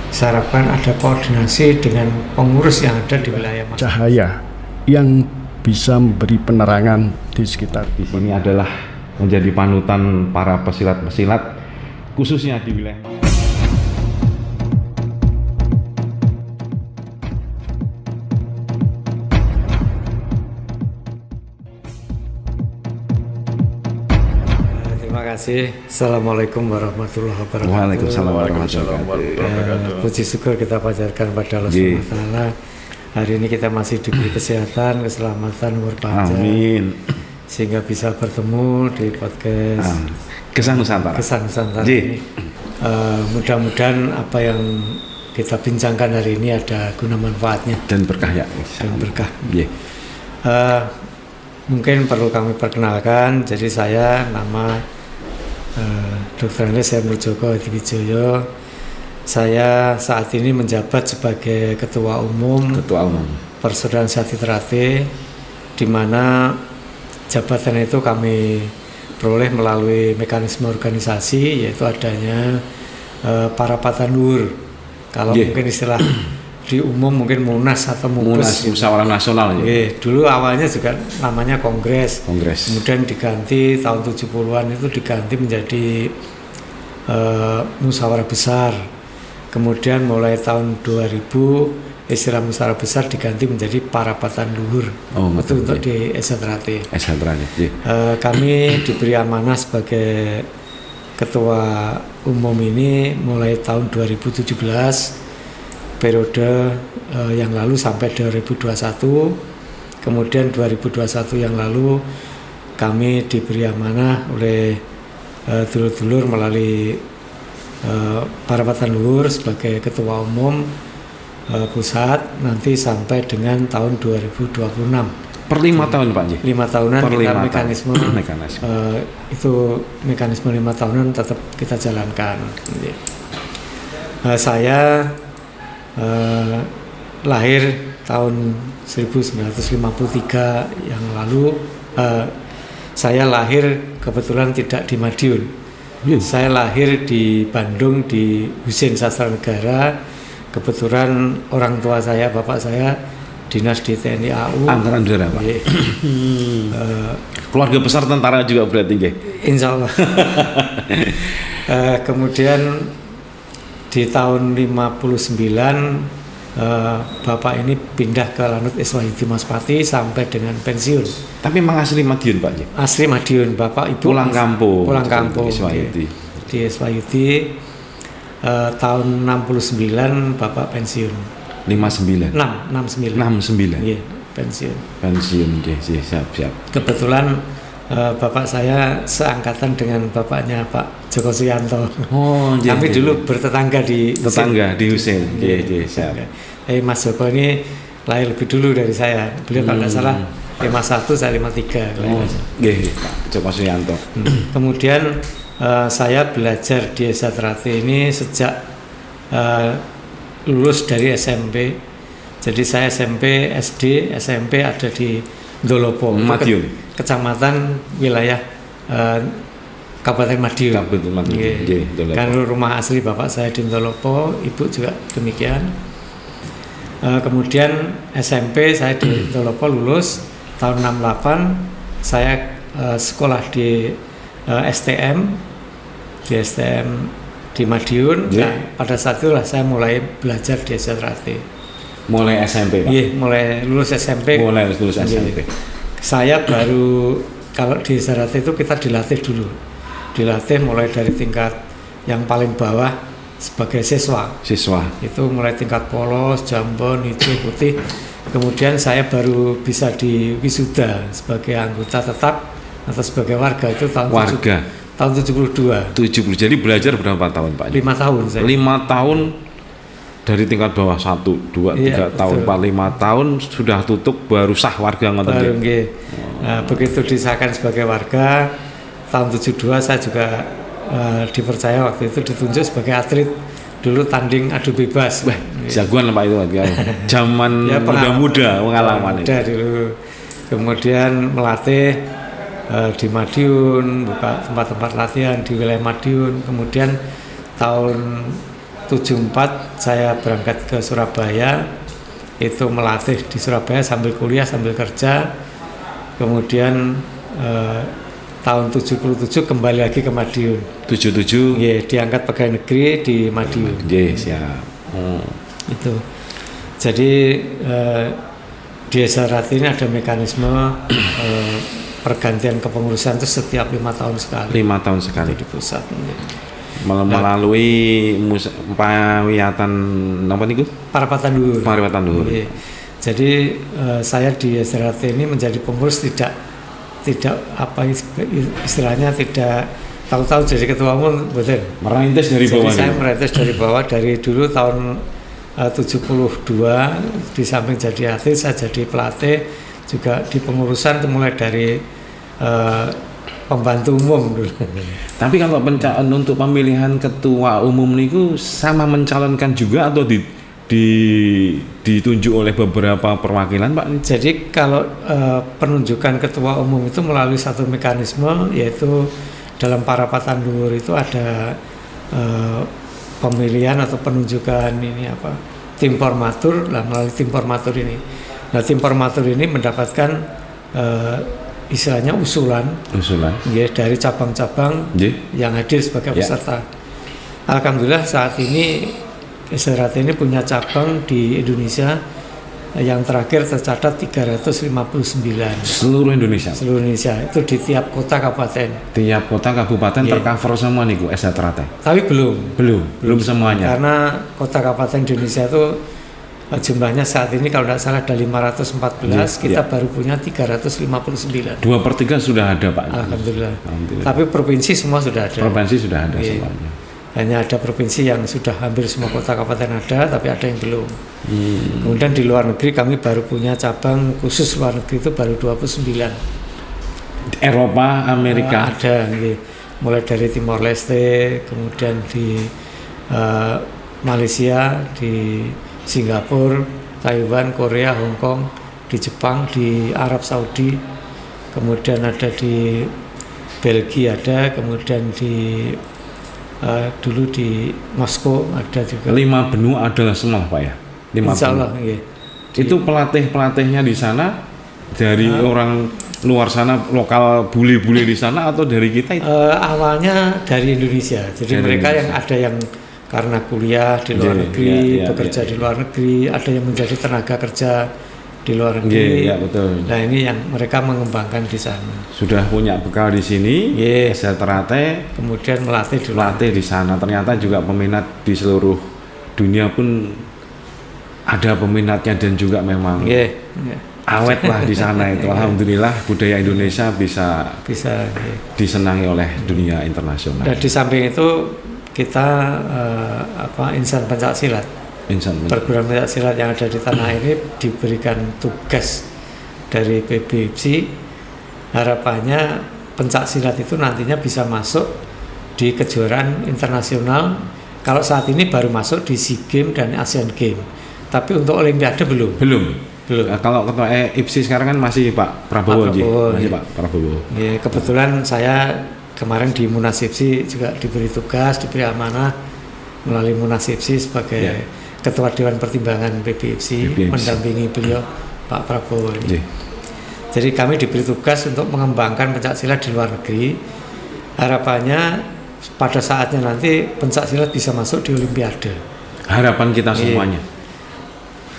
Saya harapkan ada koordinasi dengan pengurus yang ada di wilayah cahaya yang bisa memberi penerangan di sekitar. Di sini adalah menjadi panutan para pesilat-pesilat khususnya di wilayah. Terima kasih. Assalamualaikum warahmatullahi wabarakatuh. Waalaikumsalam warahmatullahi wabarakatuh. Puji syukur kita panjatkan pada Allah Subhanahu wa taala. Hari ini kita masih diberi kesehatan, keselamatan, umur panjang. Amin. Sehingga bisa bertemu di podcast Kisah Nusantara. Kisah Nusantara ini. Mudah-mudahan apa yang kita bincangkan hari ini ada guna manfaatnya Dan berkah ya. dan berkah. Yeah. Mungkin perlu kami perkenalkan. Jadi saya nama Dr. Andes Murjoko Hadiwijoyo. Saya saat ini menjabat sebagai Ketua Umum Persaudaraan Sehati Terate, di mana jabatan itu kami peroleh melalui mekanisme organisasi, yaitu adanya parapatan luhur. Kalau mungkin istilah di umum mungkin Munas atau Mubes. Musyawarah Nasional ya. Dulu awalnya juga namanya Kongres. Kemudian diganti tahun 70-an itu diganti menjadi Musyawarah Besar. Kemudian mulai tahun 2000 istilah musyawarah besar diganti menjadi parapatan luhur. Itu untuk di Esa Terate. Kami diberi amanah sebagai ketua umum ini mulai tahun 2017, periode yang lalu sampai 2021. Kemudian 2021 yang lalu kami diberi amanah oleh dulur-dulur melalui parapatan luhur sebagai ketua umum pusat nanti sampai dengan tahun 2026. Per 5 tahun Pak Ji? 5 tahunan per kita 5 mekanisme. Itu mekanisme 5 tahunan tetap kita jalankan. Saya lahir tahun 1953 yang lalu. Saya lahir kebetulan tidak di Madiun. Saya lahir di Bandung di Husein Sastra Negara. Kebetulan orang tua saya, bapak saya dinas di TNI AU. Angkatan Udara Pak. Keluarga besar tentara juga berarti nggih. Insya Allah. Kemudian di tahun 59 bapak ini pindah ke Lanut Iswayudi Maspati sampai dengan pensiun. Tapi memang asli Madiun Pak Ji? Asli Madiun, bapak ibu pulang kampung Iswayudi. Di Iswayudi tahun 69 bapak pensiun. 69. 69. Iya, pensiun. Siap. Kebetulan bapak saya seangkatan dengan bapaknya Pak Joko Suyanto. Kami dulu bertetangga di Husein. Siap. Mas Joko ini lahir lebih dulu dari saya. Beliau kalau tidak salah 51, saya 53. Pak Joko Suyanto. Kemudian saya belajar di Esa Terate ini sejak lulus dari SMP. Jadi saya SMP, SD, SMP ada di Ndolopo, Madiun. Kecamatan wilayah Kabupaten Madiun. Kan rumah asli bapak saya di Ndolopo, ibu juga demikian. Kemudian SMP saya di Ndolopo lulus tahun 68. Saya sekolah di STM di Madiun. Nah, pada saat itulah saya mulai belajar di Esa Terate. Mulai SMP Pak? Iya, mulai lulus SMP. Saya baru, kalau di Esa Terate itu kita dilatih dulu. Dilatih mulai dari tingkat yang paling bawah sebagai siswa. Itu mulai tingkat polos, jambon, hijau, putih. Kemudian saya baru bisa diwisuda sebagai anggota tetap atau sebagai warga itu tahun 72. Jadi belajar berapa tahun Pak? 5 tahun saya. 5 tahun dari tingkat bawah 1, 2, 3 tahun, 4, 5 tahun sudah tutup baru sah warga ngoten. Nah, begitu disahkan sebagai warga tahun 72 saya juga dipercaya waktu itu ditunjuk sebagai atlet. Dulu tanding adu bebas. Jagoan Pak itu zaman muda-muda pengalaman itu. Dulu. Kemudian melatih di Madiun, buka tempat-tempat latihan di wilayah Madiun. Kemudian tahun 74 saya berangkat ke Surabaya, itu melatih di Surabaya sambil kuliah sambil kerja. Kemudian tahun 77 kembali lagi ke Madiun. 77 diangkat pegawai negeri di Madiun. Siap. Itu. Jadi di SRT ini ada mekanisme pergantian kepengurusan itu setiap 5 tahun sekali. 5 tahun sekali di pusat. Melalui pawiyatan apa niku? Parapatan Dhuwur. Parapatan Dhuwur. Jadi saya di SRT ini menjadi pengurus tidak apa istilahnya tidak tahu-tahu jadi ketua umum, betul. Merintis dari bawah. Jadi saya merintis dari bawah dari dulu tahun 72 di samping jadi atlet saya jadi pelatih juga di pengurusan itu mulai dari pembantu umum dulu. Tapi kalau untuk pemilihan ketua umum niku sama mencalonkan juga atau ditunjuk oleh beberapa perwakilan, Pak? Jadi kalau penunjukan ketua umum itu melalui satu mekanisme, yaitu dalam Parapatan Dhuwur itu ada pemilihan atau penunjukan ini apa tim formatur. Lah melalui tim formatur ini, nah tim formatur ini mendapatkan istilahnya usulan dari cabang-cabang yang hadir sebagai peserta. Alhamdulillah saat ini SRT ini punya cabang di Indonesia yang terakhir tercatat 359. Seluruh Indonesia itu di tiap kota kabupaten. Tiap kota kabupaten tercover semua nih Bu SRT. Tapi belum semuanya. Karena kota kabupaten Indonesia itu jumlahnya saat ini kalau tidak salah ada 514, kita baru punya 359. 2/3 sudah ada, Pak. Alhamdulillah. Tapi provinsi semua sudah ada. Provinsi sudah ada semuanya. Hanya ada provinsi yang sudah hampir semua kota kabupaten ada, tapi ada yang belum. Kemudian di luar negeri kami baru punya cabang khusus luar negeri itu baru 29. Eropa, Amerika ada, mulai dari Timor Leste, kemudian di Malaysia, di Singapura, Taiwan, Korea, Hong Kong, di Jepang, di Arab Saudi, kemudian ada di Belgia ada, kemudian di dulu di Moskow ada juga. 5 benua adalah semua, Pak ya? 5 Insya Allah, Itu pelatihnya di sana dari orang luar sana, lokal bule-bule di sana atau dari kita itu? Awalnya dari Indonesia. Jadi dari mereka Indonesia. Yang ada yang karena kuliah di luar negeri, bekerja di luar negeri, ada yang menjadi tenaga kerja di luar negeri. Betul. Nah ini yang mereka mengembangkan di sana. Sudah punya bekal di sini, SRT, kemudian melatih di sana. Ternyata juga peminat di seluruh dunia pun ada peminatnya dan juga memang awet lah di sana itu. Alhamdulillah budaya Indonesia bisa disenangi oleh dunia internasional. Dan di samping itu kita insan pencaksilat, perguruan pencaksilat yang ada di tanah ini diberikan tugas dari PBIPSI. Harapannya pencaksilat itu nantinya bisa masuk di kejuaraan internasional. Kalau saat ini baru masuk di SEA Games dan Asian Games, tapi untuk Olimpiade belum. Kalau ketua IPSI sekarang kan masih Pak Prabowo. Pak Prabowo. Kebetulan saya kemarin di Munas IPSI juga diberi tugas, diberi amanah melalui Munas IPSI sebagai Ketua Dewan Pertimbangan PBIPSI, mendampingi beliau Pak Prabowo ini. Jadi kami diberi tugas untuk mengembangkan pencaksilat di luar negeri. Harapannya pada saatnya nanti pencaksilat bisa masuk di Olimpiade. Harapan kita semuanya.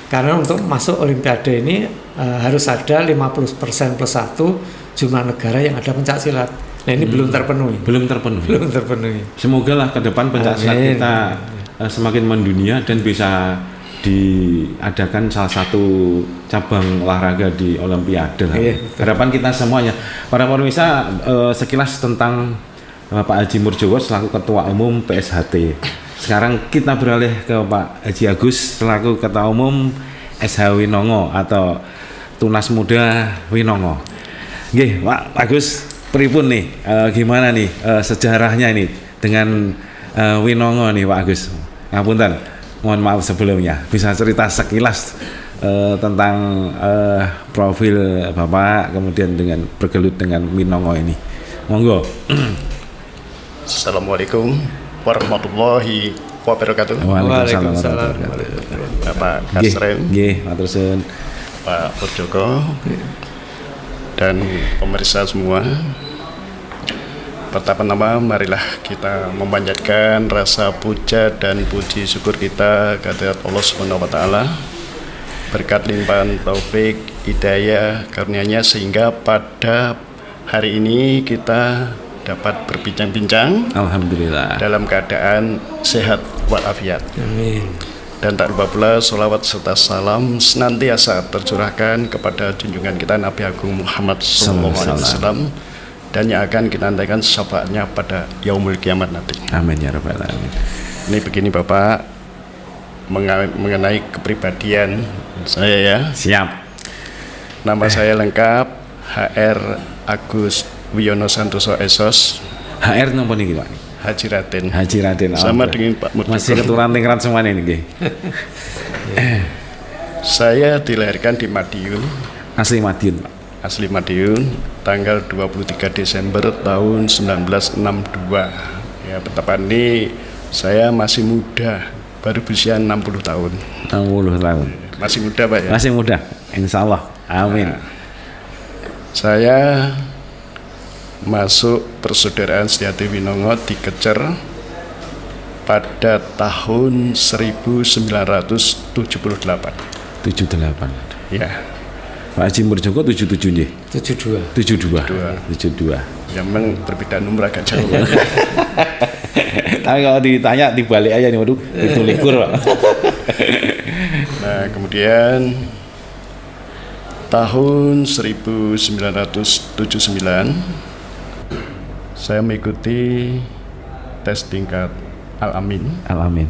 Karena untuk masuk Olimpiade ini harus ada 50% plus 1 jumlah negara yang ada pencaksilat. Nah ini belum terpenuhi. Semoga lah ke depan pencaksilat kita semakin mendunia dan bisa diadakan salah satu cabang olahraga di Olimpiade. Harapan kita semuanya. Para pemirsa, sekilas tentang Pak Haji Murjowo selaku Ketua Umum PSHT. Sekarang kita beralih ke Pak Haji Agus selaku Ketua Umum SH Winongo atau Tunas Muda Winongo. Nggih, Pak Agus, pripun nih, gimana nih sejarahnya ini dengan Winongo nih Pak Agus? Ngapunten, mohon maaf sebelumnya. Bisa cerita sekilas tentang profil Bapak kemudian dengan bergelut dengan Winongo ini. Monggo. Assalamualaikum warahmatullahi wabarakatuh. Waalaikumsalam. Bapak Kasrem, Nggih, matur suwun. Pak Purjoko, dan pemirsa semua. Pertama-tama marilah kita memanjatkan rasa puja dan puji syukur kita kehadirat Allah Subhanahu wa taala. Berkat limpahan taufik, hidayah, karunia-Nya sehingga pada hari ini kita dapat berbincang-bincang Alhamdulillah dalam keadaan sehat walafiat. Amin. Dan tak lupa pula sholawat serta salam senantiasa tercurahkan kepada junjungan kita Nabi Agung Muhammad SAW, dan yang akan kita nantikan syafaatnya pada yaumul kiamat nanti. amin ya rabbal alamin. Ini begini Bapak, mengenai kepribadian saya ya. Siap. Nama saya lengkap HR Agus Wiono Santoso Esos, HR nopo niki Pak? Haji Raden. Haji Raden. Sama dengan Pak Murjoko. Masih keturunan tingkat semua ini nggih. Saya dilahirkan di Madiun, Asli Madiun Pak. asli Madiun, tanggal 23 Desember tahun 1962. Ya, betapa ini saya masih muda, baru berusia 60 tahun. 60 tahun. Masih muda Pak ya. Masih muda. Insyaallah. Amin. Saya masuk Persaudaraan Setiati Winongo di Kecer pada tahun 1978. 78. Ya, Pak Haji Murjoko 77 nggih. 72. 72. yang memang berbeda nomor agak jauh. Tapi kalau ditanya dibalik aja nih, waduh, itu likur Pak. Nah, kemudian tahun 1979 saya mengikuti tes tingkat Al-Amin Alamin.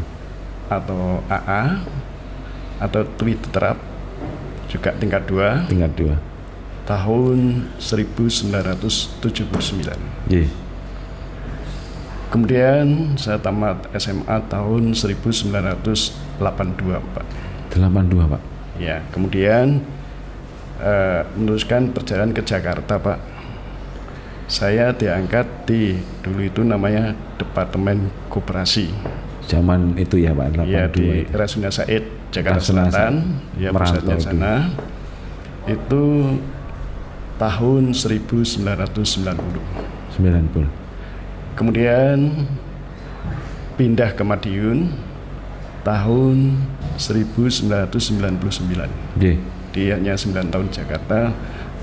atau AA atau TWI terap, juga tingkat 2 Tingkat 2. tahun 1979. Nggih. Kemudian saya tamat SMA tahun 1982 Pak. 82 Pak. Ya, kemudian meneruskan perjalanan ke Jakarta Pak. Saya diangkat di dulu itu namanya Departemen Koperasi. Zaman itu ya Pak, 82. Ya, di itu. Rasuna Said, Jakarta Rasuna Selatan. Ya, pusatnya merantau sana. Itu tahun 1990. 90. Kemudian pindah ke Madiun tahun 1999. Nggih. Dia hanya 9 tahun di Jakarta,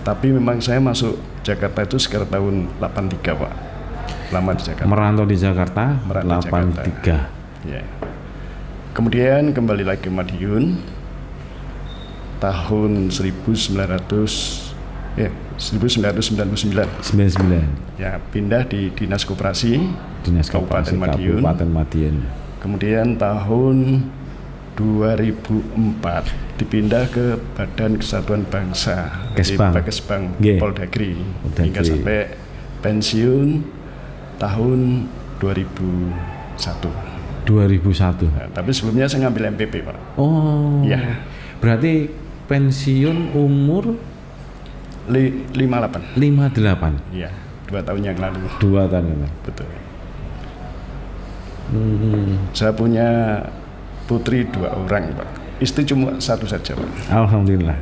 tapi memang saya masuk Jakarta itu sekitar tahun 83 Pak. Lama di Jakarta. Merantau di Jakarta Merantau di 83. Ya. Kemudian kembali lagi ke Madiun tahun 1999. 99. Ya, pindah di Dinas Koperasi Dinas Kabupaten Koperasi Madiun. Kabupaten Madiun. Kemudian tahun 2004 dipindah ke Badan Kesatuan Bangsa Kesbang. di Kesbang Nggih. Poldagri Poldagri. hingga sampai pensiun tahun 2001. 2001. Nah, tapi sebelumnya saya ngambil MPP Pak. Oh. Ya, Berarti pensiun umur 58. 58. Iya, 2 tahun yang lalu. 2 tahun ya Pak. Betul. Saya punya putri 2 orang Pak. Istri cuma 1 saja Pak. Alhamdulillah.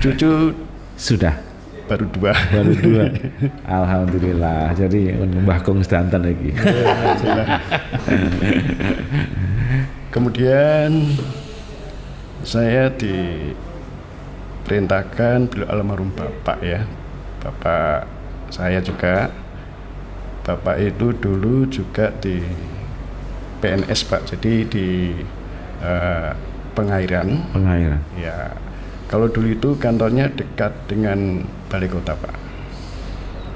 Cucu Sudah. baru 2. Baru 2. Alhamdulillah. Jadi Mbah Kong sedanten lagi. Kemudian saya diperintahkan beliau almarhum Bapak ya. Bapak saya juga. Bapak itu dulu juga di PNS Pak. Jadi di pengairan. Pengairan. Ya. Kalau dulu itu kantornya dekat dengan Balai Kota Pak.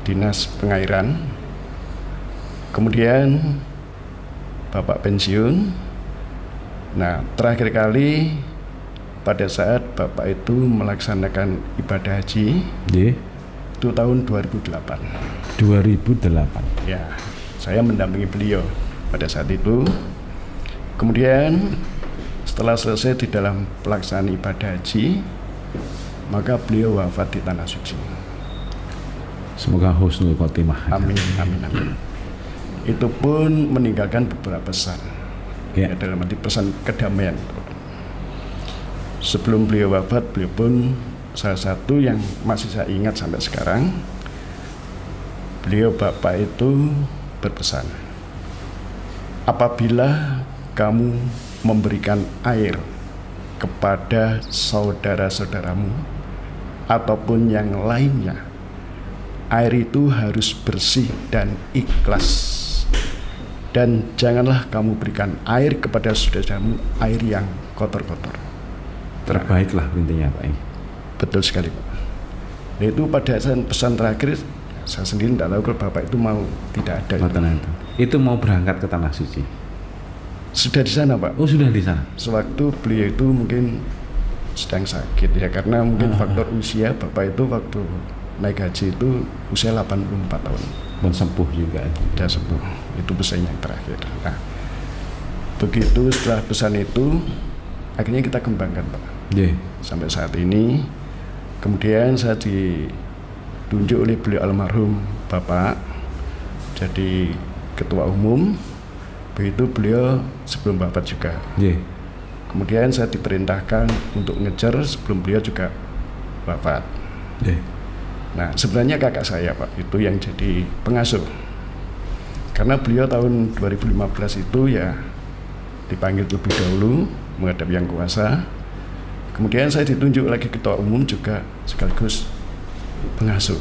Dinas Pengairan. Kemudian Bapak pensiun. Nah, terakhir kali pada saat Bapak itu melaksanakan ibadah haji Nggih. itu tahun 2008. 2008. Ya, saya mendampingi beliau pada saat itu. Kemudian setelah selesai di dalam pelaksanaan ibadah haji, maka beliau wafat di Tanah Suci. Semoga husnul khotimah. Amin, amin, amin. Itu pun meninggalkan beberapa pesan. ya, dalam arti pesan kedamaian. Sebelum beliau wafat, beliau pun salah satu yang masih saya ingat sampai sekarang, beliau Bapak itu berpesan, apabila kamu memberikan air kepada saudara-saudaramu ataupun yang lainnya, air itu harus bersih dan ikhlas. Dan janganlah kamu berikan air kepada saudaramu air yang kotor-kotor. Terbaiklah intinya Pak. Betul sekali Pak. Nah, itu pada saat pesan terakhir, saya sendiri tidak tahu kalau Bapak itu mau tidak ada. Itu mau berangkat ke Tanah Suci. Sudah di sana Pak. Oh sudah di sana. Sewaktu beliau itu mungkin sedang sakit ya, karena mungkin faktor usia. Bapak itu waktu naik haji itu usia 84 tahun. Dan sepuh juga. Sudah sepuh. Itu pesan yang terakhir. Nah, begitu setelah pesan itu, akhirnya kita kembangkan Pak. Yeah. Sampai saat ini, kemudian saya ditunjuk oleh beliau almarhum Bapak jadi ketua umum. Begitu beliau sebelum Bapak juga. Yeah. Kemudian saya diperintahkan untuk ngejar sebelum beliau juga wafat. Yeah. Nah, sebenarnya kakak saya Pak itu yang jadi pengasuh. Karena beliau tahun 2015 itu ya dipanggil lebih dahulu menghadap yang kuasa. Kemudian saya ditunjuk lagi ketua umum juga sekaligus pengasuh.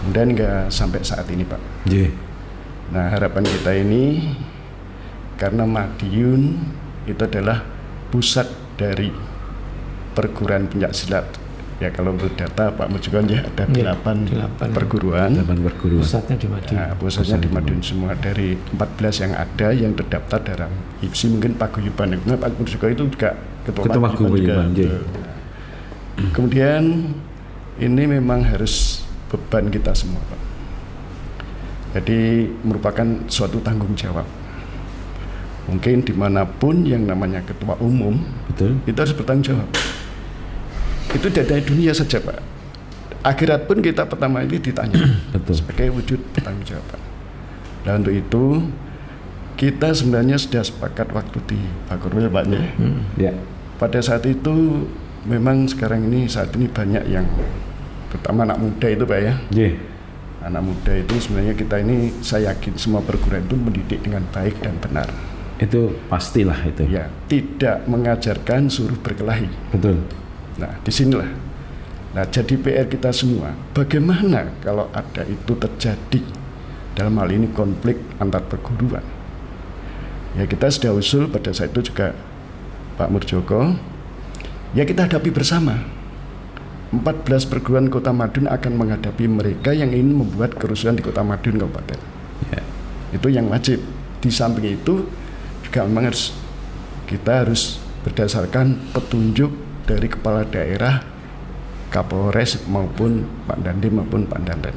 Kemudian nggak sampai saat ini Pak. Yeah. Nah, harapan kita ini karena Madiun itu adalah pusat dari perguruan pencaksilat. Ya kalau menurut data Pak Mujukon ya ada 8 perguruan. 8 perguruan. Pusatnya di Madiun. Nah, pusatnya di Madiun semua, dari 14 yang ada yang terdaftar dalam IPSI, mungkin paguyuban. Nah, Pak Mujukon itu juga ketua paguyuban juga. Kemudian ini memang harus beban kita semua Pak. Jadi merupakan suatu tanggung jawab. Mungkin dimanapun yang namanya ketua umum, betul, itu harus bertanggung jawab. Itu dari dunia saja Pak. Akhirat pun kita pertama ini ditanya sebagai wujud bertanggung jawab. Dan untuk itu kita sebenarnya sudah sepakat waktu di Bakorwil Pak ya. Pada saat itu memang sekarang ini saat ini banyak yang terutama anak muda itu Pak ya. Anak muda itu sebenarnya kita ini, saya yakin semua perguruan itu mendidik dengan baik dan benar. Itu pastilah itu. Ya, tidak mengajarkan suruh berkelahi. Betul. Nah, disinilah. Nah, jadi PR kita semua, bagaimana kalau ada itu terjadi dalam hal ini konflik antar perguruan. Ya, kita sudah usul pada saat itu juga Pak Murjoko, ya kita hadapi bersama. 14 perguruan Kota Madiun akan menghadapi mereka yang ingin membuat kerusuhan di Kota Madiun Kabupaten. Ya. Itu yang wajib. Di samping itu juga memang kita harus berdasarkan petunjuk dari kepala daerah, Kapolres maupun Pak Dandim maupun Pak Dandan.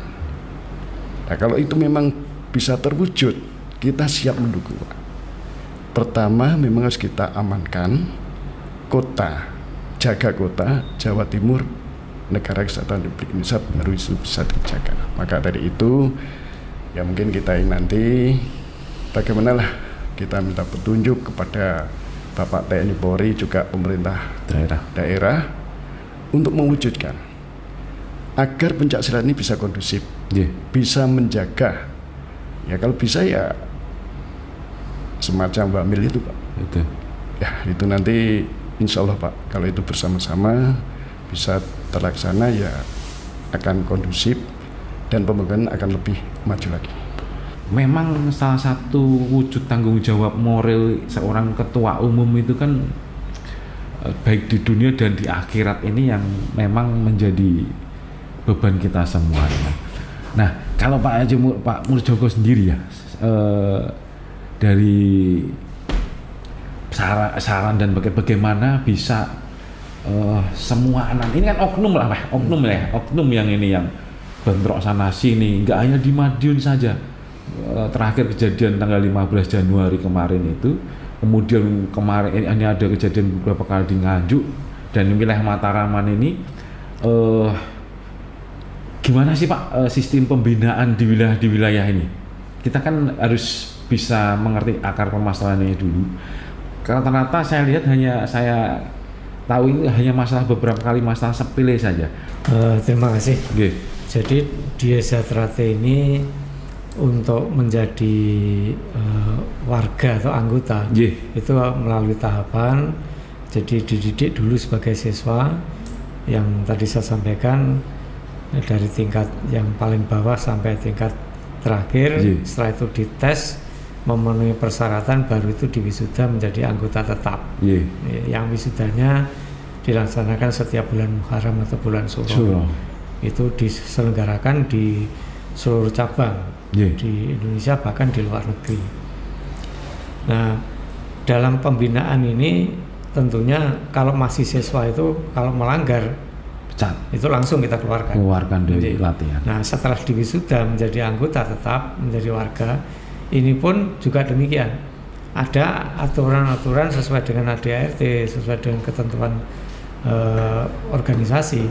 Nah, kalau itu memang bisa terwujud, kita siap mendukung. Pertama memang harus kita amankan kota, jaga kota Jawa Timur, Negara Kesatuan Republik Indonesia baru itu bisa dijaga. Maka dari itu ya mungkin kita nanti bagaimanalah kita minta petunjuk kepada Bapak TNI Polri juga pemerintah daerah untuk mewujudkan agar pencaksilat ini bisa kondusif, bisa menjaga. Ya kalau bisa ya semacam Wamil itu Pak. Ya itu nanti insya Allah Pak, kalau itu bersama-sama bisa terlaksana ya akan kondusif dan pembangunan akan lebih maju lagi. Memang salah satu wujud tanggung jawab moral seorang ketua umum itu kan baik di dunia dan di akhirat ini yang memang menjadi beban kita semuanya. Nah, kalau Pak Murjoko sendiri ya dari saran dan bagaimana bisa semua anak ini kan oknum yang ini yang bentrok sana sini, nggak hanya di Madiun saja. Terakhir kejadian tanggal 15 Januari kemarin itu, kemudian kemarin ini ada kejadian beberapa kali di Nganjuk dan wilayah Mataraman ini. Gimana sih Pak sistem pembinaan di wilayah ini? Kita kan harus bisa mengerti akar permasalahannya dulu. Karena ternyata saya lihat saya tahu ini hanya masalah beberapa kali masalah sepele saja. Terima kasih. Okay. Jadi Desa Trate ini untuk menjadi warga atau anggota itu melalui tahapan. Jadi dididik dulu sebagai siswa yang tadi saya sampaikan dari tingkat yang paling bawah sampai tingkat terakhir. Setelah itu dites memenuhi persyaratan, baru itu diwisuda menjadi anggota tetap. Yang wisudanya dilaksanakan setiap bulan Muharram atau bulan Syuro. Itu diselenggarakan di seluruh cabang di Indonesia, bahkan di luar negeri. Nah, dalam pembinaan ini tentunya kalau masih siswa itu kalau melanggar pecat, itu langsung kita keluarkan dari latihan. Nah, setelah diwisuda menjadi anggota tetap, menjadi warga, ini pun juga demikian. Ada aturan-aturan sesuai dengan ADART, sesuai dengan ketentuan organisasi.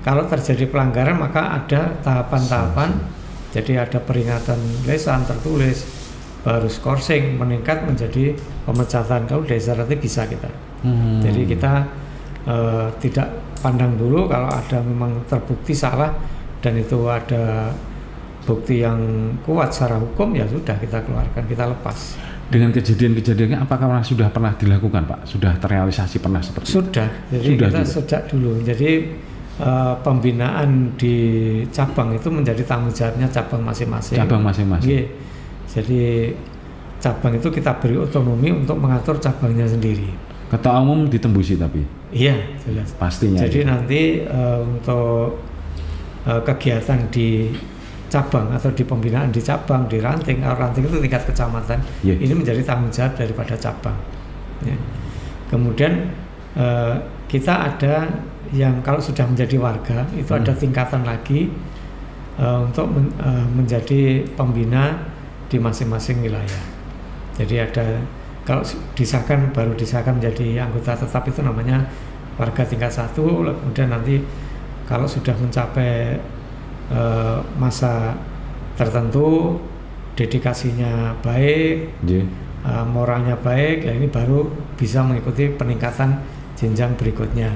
Kalau terjadi pelanggaran maka ada tahapan-tahapan. Jadi ada peringatan lisan tertulis, baru skorsing meningkat menjadi pemecatan. Kalau Desa Trate bisa kita. Jadi kita tidak pandang dulu kalau ada memang terbukti salah dan itu ada bukti yang kuat secara hukum, ya sudah kita keluarkan, kita lepas. Dengan kejadian-kejadiannya apakah sudah pernah dilakukan, Pak? Sudah terrealisasi pernah seperti itu? Sudah. Jadi sudah kita juga sejak dulu. Jadi pembinaan di cabang itu menjadi tanggung jawabnya cabang masing-masing. Jadi cabang itu kita beri otonomi untuk mengatur cabangnya sendiri. Ketua umum ditembusi tapi? Iya, jelas. Pastinya. Jadi nanti untuk kegiatan di cabang atau di pembinaan di cabang, di ranting itu tingkat kecamatan, ini menjadi tanggung jawab daripada cabang. Kemudian kita ada yang kalau sudah menjadi warga itu ada tingkatan lagi untuk menjadi pembina di masing-masing wilayah. Jadi ada kalau disahkan, baru disahkan menjadi anggota tetap itu namanya warga tingkat 1. Kemudian nanti kalau sudah mencapai masa tertentu, dedikasinya baik, moralnya baik, nah ini baru bisa mengikuti peningkatan jenjang berikutnya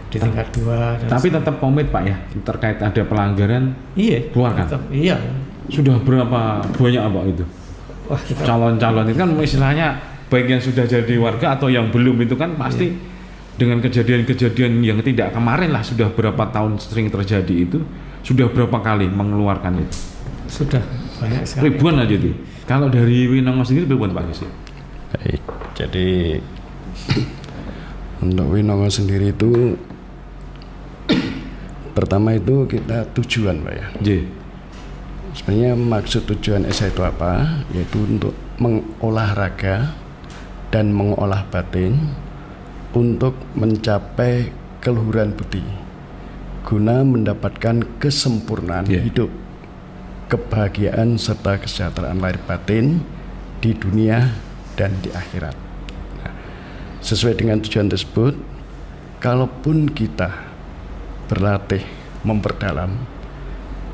di tingkat 2. Tapi tetap komit, Pak, ya, terkait ada pelanggaran. Keluarkan. Iya. Sudah berapa banyak, Pak, itu? Calon-calon itu kan istilahnya baik yang sudah jadi warga atau yang belum itu kan pasti dengan kejadian-kejadian yang tidak kemarin lah, sudah berapa tahun sering terjadi itu. Sudah berapa kali mengeluarkan itu? Sudah banyak sekali. Ribuan aja tuh. Kalau dari Winongo sendiri ribuan, Pak Gisi? Baik, jadi untuk Winongo sendiri itu pertama itu kita tujuan, Pak ya. Sebenarnya maksud tujuan SA itu apa? Yaitu untuk mengolah raga dan mengolah batin untuk mencapai keluhuran budi, guna mendapatkan kesempurnaan hidup, kebahagiaan serta kesejahteraan lahir batin di dunia dan di akhirat. Nah, sesuai dengan tujuan tersebut, kalaupun kita berlatih memperdalam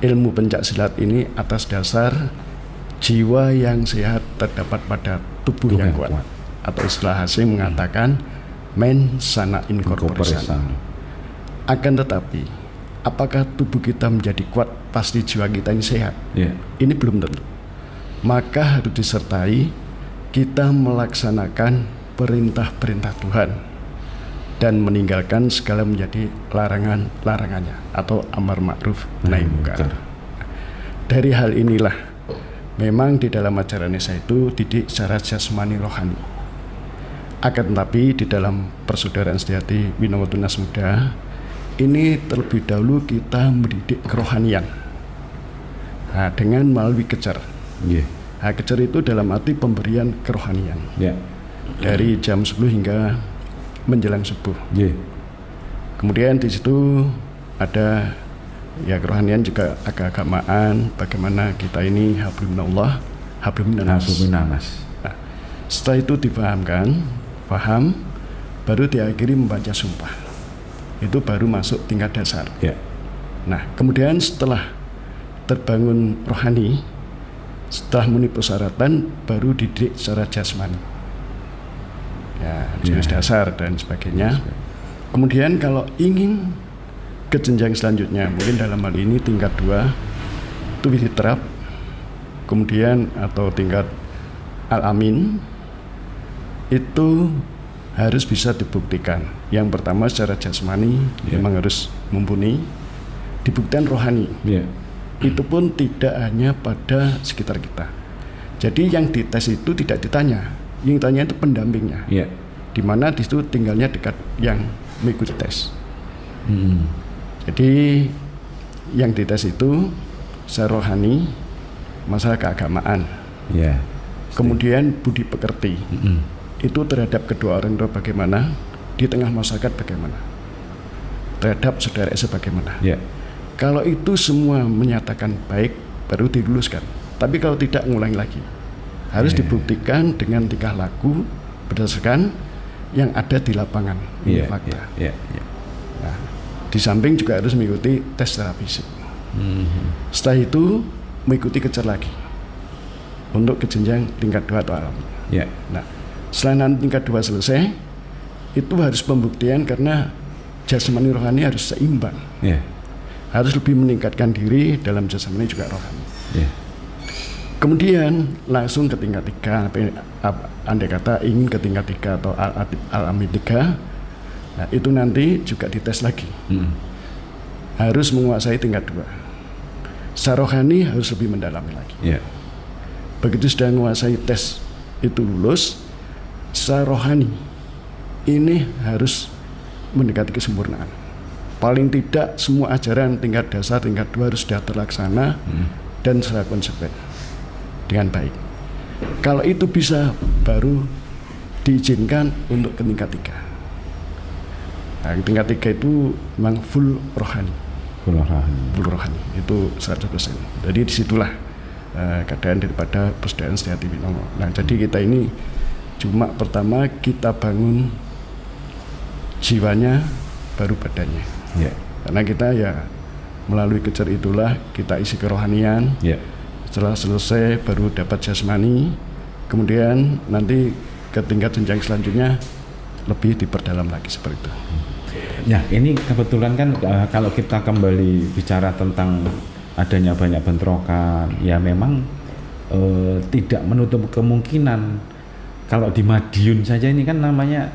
ilmu pencak silat ini atas dasar jiwa yang sehat terdapat pada tubuh yang kuat, atau istilah Hasim mengatakan men sana in corpore sano. Akan tetapi apakah tubuh kita menjadi kuat pasti jiwa kita ini sehat? Ini belum tentu. Maka harus disertai kita melaksanakan perintah-perintah Tuhan dan meninggalkan segala menjadi larangannya atau amar ma'ruf nahi munkar. Dari hal inilah memang di dalam ajaran Isa itu didik secara jasmani rohani. Akan tetapi di dalam persaudaraan sejati Winongo Tunas Muda ini terlebih dahulu kita mendidik kerohanian. Nah, dengan melalui kejar. Nah, kejar itu dalam arti pemberian kerohanian. Dari jam 10 hingga menjelang subuh. Kemudian di situ ada ya kerohanian juga keagamaan, bagaimana kita ini hablum minallah, hablum minanas. Nah, setelah itu dipahamkan, paham, baru diakhiri membaca sumpah. Itu baru masuk tingkat dasar. Nah, kemudian setelah terbangun rohani, Setelah memenuhi persyaratan baru dididik secara jasmani. Ya, jenis dasar dan sebagainya. Kemudian kalau ingin ke jenjang selanjutnya, mungkin dalam hal ini tingkat 2 itu diterap, kemudian atau tingkat al-amin itu harus bisa dibuktikan. Yang pertama secara jasmani memang harus mumpuni, dibuktikan rohani. Itu pun tidak hanya pada sekitar kita. Jadi yang dites itu tidak ditanya, yang ditanya itu pendampingnya. Di mana di situ tinggalnya dekat yang mengikuti tes. Jadi yang dites itu secara rohani, masalah keagamaan, kemudian budi pekerti, itu terhadap kedua orang tua bagaimana, di tengah masyarakat bagaimana, terhadap saudara sebagaimana. Kalau itu semua menyatakan baik, baru diluluskan. Tapi kalau tidak, ngulangi lagi. Harus dibuktikan dengan tingkah laku berdasarkan yang ada di lapangan, ini fakta. Nah, di samping juga harus mengikuti tes secara fisik. Setelah itu mengikuti kejar lagi untuk ke jenjang tingkat 2 atau alam. Nah, setelah nanti tingkat 2 selesai, itu harus pembuktian karena jasmani rohani harus seimbang. Harus lebih meningkatkan diri dalam jasmani juga rohani. Kemudian langsung ke tingkat 3. Andai kata ingin ke tingkat 3 atau al-amin 3, nah itu nanti juga dites lagi. Harus menguasai tingkat 2. Secara rohani harus lebih mendalami lagi. Begitu sudah menguasai tes itu lulus, secara rohani ini harus mendekati kesempurnaan. Paling tidak semua ajaran tingkat dasar, tingkat 2 harus sudah terlaksana dan secara konsekuen dengan baik. Kalau itu bisa, baru diizinkan untuk ke tingkat 3. Nah, tingkat 3 itu memang full rohani. Full rohani itu 100%. Jadi disitulah keadaan daripada Persaudaraan Sejati Winongo. Nah, jadi kita ini cuma pertama kita bangun jiwanya, baru badannya. Karena kita ya melalui kejar itulah kita isi kerohanian. Setelah selesai baru dapat jasmani, kemudian nanti ke tingkat jenjang selanjutnya lebih diperdalam lagi seperti itu. Ya, ini kebetulan kan kalau kita kembali bicara tentang adanya banyak bentrokan, ya memang tidak menutup kemungkinan kalau di Madiun saja ini kan namanya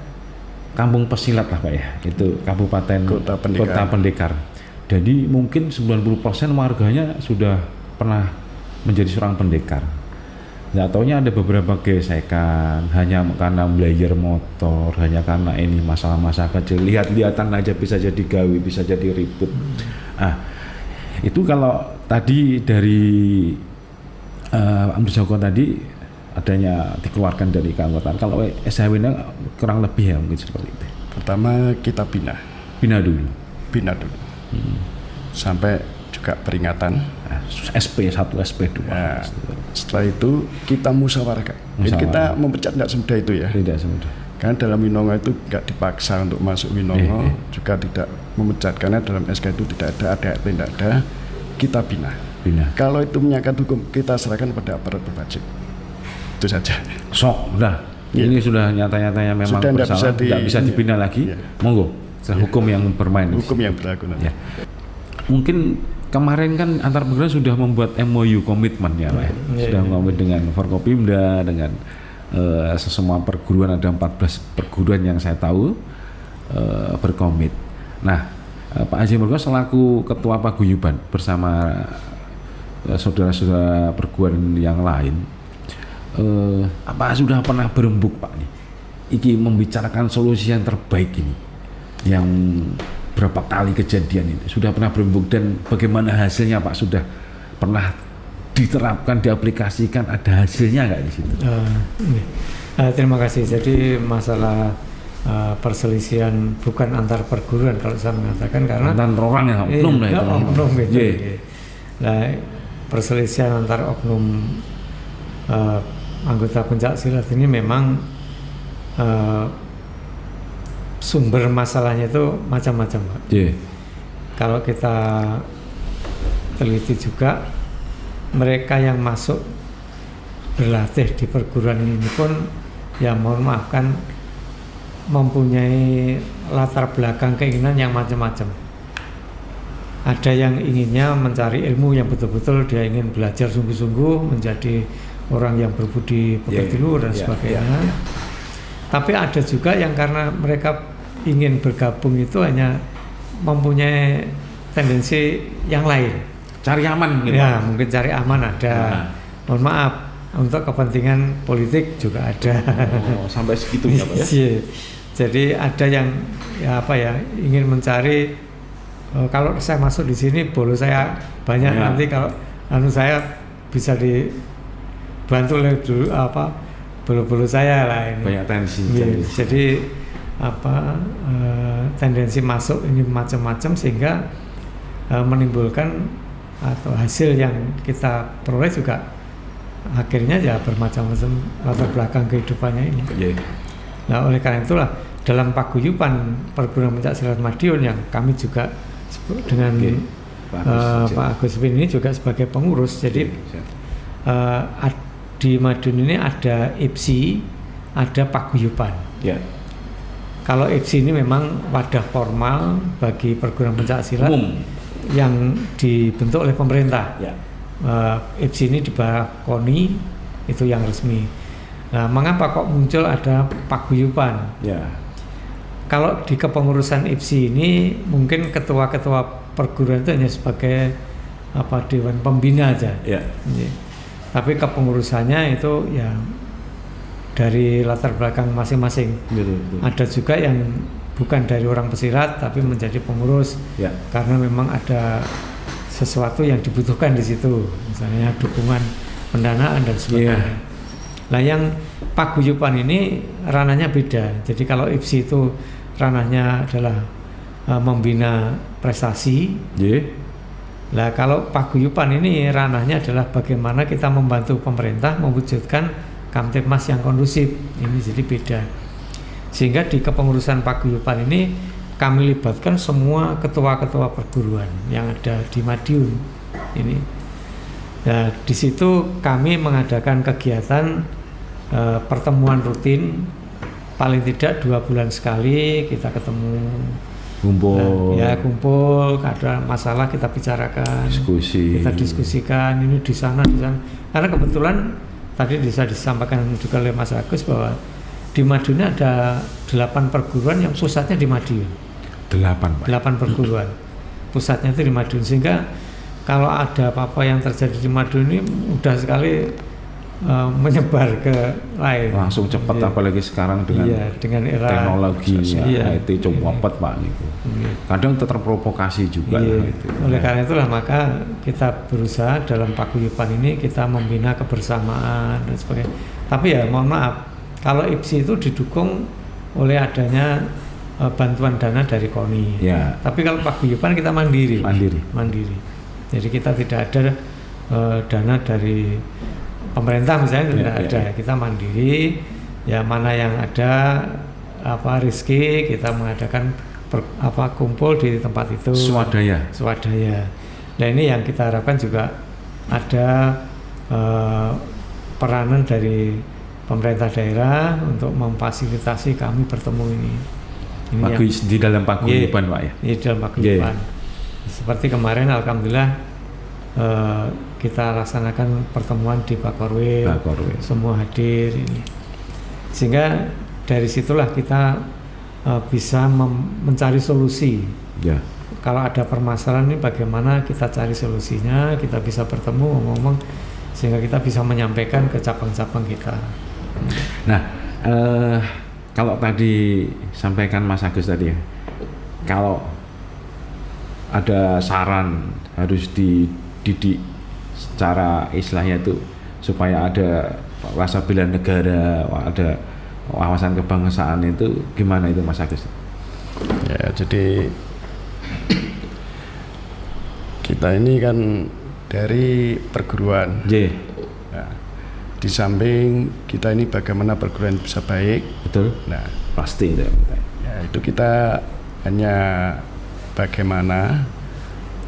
Kampung Pesilat lah Pak ya, itu Kabupaten Kota Pendekar. Jadi mungkin 90% warganya sudah pernah menjadi seorang pendekar. Nggak taunya ada beberapa gesekan hanya karena belajar motor, hanya karena ini masalah-masalah kecil. Lihat-lihatan aja bisa jadi gawe, bisa jadi ribut. Itu kalau tadi dari Amir Joko tadi adanya dikeluarkan dari keanggotaan. Kalau SHW-nya kurang lebih ya mungkin seperti itu. Pertama kita bina dulu. Sampai juga peringatan. SP 1, SP 2. Ya, setelah itu kita musyawarahkan. Jadi kita memecat nggak semudah itu ya. Tidak semudah. Karena dalam Winongo itu nggak dipaksa untuk masuk Winongo, juga tidak memecat karena dalam SK itu tidak ada ADART, tidak ada. Kita bina. Kalau itu menyangkut hukum, kita serahkan pada aparat berwajib. Itu saja. Udah. Ini sudah nyata-nyatanya memang bersalah, tidak bisa dibina lagi. Monggo, hukum yang bermain. Hukum yang berlaku nanti. Mungkin kemarin kan antar perguruan sudah membuat MOU komitmen ya Pak. Sudah ngomit dengan Forkopimda, dengan semua perguruan, ada 14 perguruan yang saya tahu berkomit. Nah, Pak Haji Murko selaku Ketua Paguyuban bersama saudara-saudara perguruan yang lain, apa sudah pernah berembuk Pak nih? Iki membicarakan solusi yang terbaik ini, yang berapa kali kejadian ini sudah pernah berembuk dan bagaimana hasilnya Pak? Sudah pernah diterapkan, diaplikasikan, ada hasilnya nggak di situ? Terima kasih. Jadi masalah perselisihan bukan antar perguruan kalau saya mengatakan, karena antar orang yang oknum lah itu. Oknum itu. Nah, perselisihan antar oknum anggota pencak silat ini memang sumber masalahnya itu macam-macam Pak. Kalau kita teliti juga, mereka yang masuk berlatih di perguruan ini pun ya mohon maaf kan mempunyai latar belakang keinginan yang macam-macam. Ada yang inginnya mencari ilmu yang betul-betul dia ingin belajar sungguh-sungguh menjadi orang yang berbudi pekerti luhur dan sebagainya. Tapi ada juga yang karena mereka ingin bergabung itu hanya mempunyai tendensi yang lain. Cari aman gitu. Ya, mungkin cari aman ada. Mohon maaf, untuk kepentingan politik juga ada. Oh, sampai segitu ya Pak ya. Jadi ada yang ingin mencari kalau saya masuk di sini bolo saya banyak nanti kalau saya bisa dibantu oleh bolo-bolo saya lah ini. Banyak tensi. Jadi tendensi masuk ini macam-macam sehingga menimbulkan atau hasil yang kita peroleh juga akhirnya ya bermacam-macam latar belakang kehidupannya ini. Nah oleh karena itulah dalam paguyuban perguruan pencak silat Madiun yang kami juga dengan Pak Agus ini juga sebagai pengurus. Jadi di Madiun ini ada IPSI, ada paguyuban. Kalau IPSI ini memang wadah formal bagi perguruan pencak silat yang dibentuk oleh pemerintah. IPSI ini di bawah KONI itu yang resmi. Nah, mengapa kok muncul ada paguyuban? Kalau di kepengurusan IPSI ini mungkin ketua-ketua perguruan itu hanya sebagai dewan pembina aja. Tapi kepengurusannya itu ya dari latar belakang masing-masing. Ada juga yang bukan dari orang pesilat tapi menjadi pengurus karena memang ada sesuatu yang dibutuhkan di situ, misalnya dukungan pendanaan dan sebagainya. Nah, yang paguyuban ini ranahnya beda. Jadi kalau IPSI itu ranahnya adalah membina prestasi. Nah, kalau paguyuban ini ranahnya adalah bagaimana kita membantu pemerintah mewujudkan Kamtipmas yang kondusif. Ini jadi beda. Sehingga di kepengurusan paguyuban ini kami libatkan semua ketua-ketua perguruan yang ada di Madiun ini. Nah, di situ kami mengadakan kegiatan pertemuan rutin, paling tidak 2 bulan sekali kita ketemu, kumpul, ada masalah kita bicarakan, kita diskusikan ini di sana. Karena kebetulan tadi bisa disampaikan juga oleh Mas Agus bahwa di Madiun ada 8 perguruan yang pusatnya di Madiun. 8 perguruan pusatnya itu di Madiun, sehingga kalau ada apa-apa yang terjadi di Madiun ini mudah sekali menyebar ke lain. Langsung cepat, apalagi sekarang dengan era teknologi IT cepat Pak. Kadang terprovokasi juga. Oleh karena itulah maka kita berusaha dalam paguyuban ini kita membina kebersamaan dan sebagainya. Tapi ya mohon maaf, kalau IPSI itu didukung oleh adanya bantuan dana dari KONI. Tapi kalau paguyuban kita mandiri. Jadi kita tidak ada dana dari pemerintah misalnya, tidak ada. Kita mandiri. Ya mana yang ada rezeki kita mengadakan kumpul di tempat itu. Swadaya. Nah ini yang kita harapkan juga ada peranan dari pemerintah daerah untuk memfasilitasi kami bertemu ini. Di dalam paguyuban Pak ya? Di dalam paguyuban. Seperti kemarin alhamdulillah kita laksanakan pertemuan di Bakorwil. Semua hadir ini. Sehingga dari situlah kita bisa mencari solusi. Kalau ada permasalahan ini bagaimana kita cari solusinya, kita bisa bertemu ngomong sehingga kita bisa menyampaikan ke cabang-cabang kita. Nah, kalau tadi sampaikan Mas Agus tadi ya, kalau ada saran harus dididik secara istilahnya itu supaya ada rasa bela negara, ada wawasan kebangsaan, itu gimana itu Mas Agus? Ya, jadi kita ini kan dari perguruan. Nah, di samping kita ini bagaimana perguruan bisa baik. Betul. Nah, pasti itu. Ya, itu kita hanya bagaimana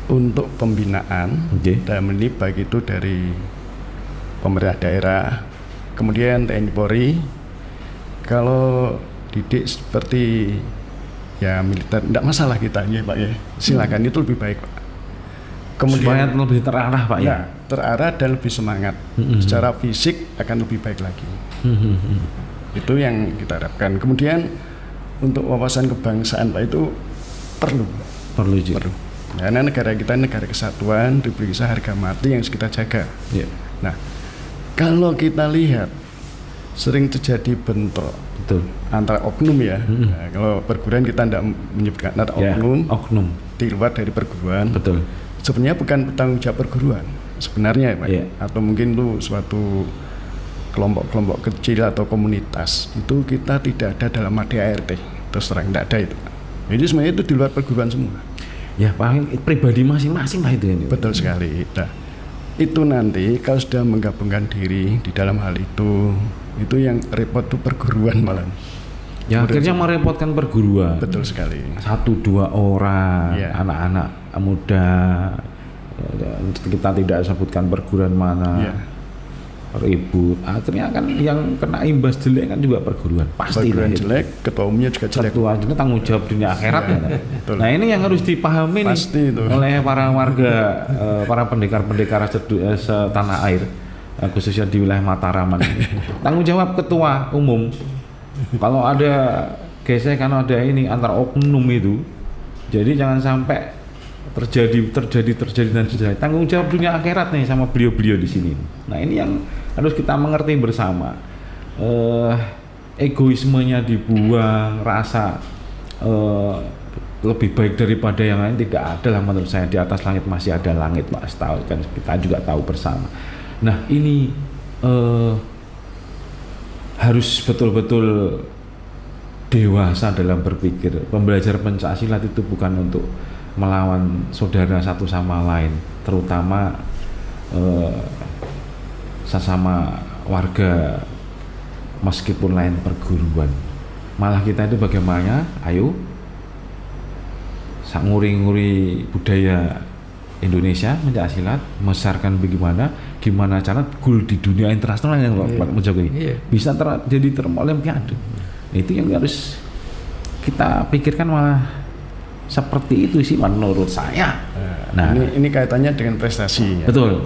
untuk pembinaan dalam ini baik itu dari pemerintah daerah kemudian TNI Polri. Kalau didik seperti ya militer, tidak masalah kita ya Pak ya, silakan, itu lebih baik Pak. Kemudian supaya lebih terarah Pak ya, terarah dan lebih semangat, secara fisik akan lebih baik lagi. Itu yang kita harapkan. Kemudian untuk wawasan kebangsaan Pak itu perlu. Karena negara kita negara kesatuan, Republik Indonesia harga mati yang harus kita jaga. Nah, kalau kita lihat sering terjadi bentrok antara oknum ya. Nah, kalau perguruan kita tidak menyebutkan oknum di luar dari perguruan. Sebenarnya bukan tanggung jawab perguruan sebenarnya Pak. Atau mungkin itu suatu kelompok-kelompok kecil atau komunitas, itu kita tidak ada dalam ADART, terus terang tidak ada itu. Jadi sebenarnya itu di luar perguruan semua. Ya Pak, pribadi masing-masing lah itu. Betul sekali. Nah, itu nanti kalau sudah menggabungkan diri di dalam hal itu yang repot tuh perguruan malah. Ya akhirnya merepotkan perguruan. Betul sekali. 1-2 orang anak-anak muda, kita tidak sebutkan perguruan mana, ribut. Akhirnya kan yang kena imbas jelek kan juga perguruan. Pasti perguruan jelek, ketua umumnya juga jelek. Ketua umumnya tanggung jawab dunia akhirat ya. Nah ini yang harus dipahami nih oleh para warga, para pendekar-pendekar setanah air, khususnya di wilayah Mataraman. Tanggung jawab ketua umum. Kalau ada gesekan, ada ini antar oknum itu, jadi jangan sampai terjadi dan terjadi. Tanggung jawab dunia akhirat nih sama beliau-beliau di sini. Nah ini yang harus kita mengerti bersama. Egoismenya dibuang, rasa lebih baik daripada yang lain tidak ada lah menurut saya. Di atas langit masih ada langit, Mas, tahu kan, kita juga tahu bersama. Nah ini harus betul-betul dewasa dalam berpikir. Pembelajaran Pencaksilat itu bukan untuk melawan saudara satu sama lain, terutama sesama warga meskipun lain perguruan. Malah kita itu bagaimana, ayo nguri-nguri budaya Indonesia, Pencaksilat, membesarkan gimana cara goal di dunia internasional yang Pak Mujogo bisa jadi Olimpiade. Itu yang harus kita pikirkan, malah seperti itu sih menurut saya. Nah, ini kaitannya dengan prestasi ya. Betul.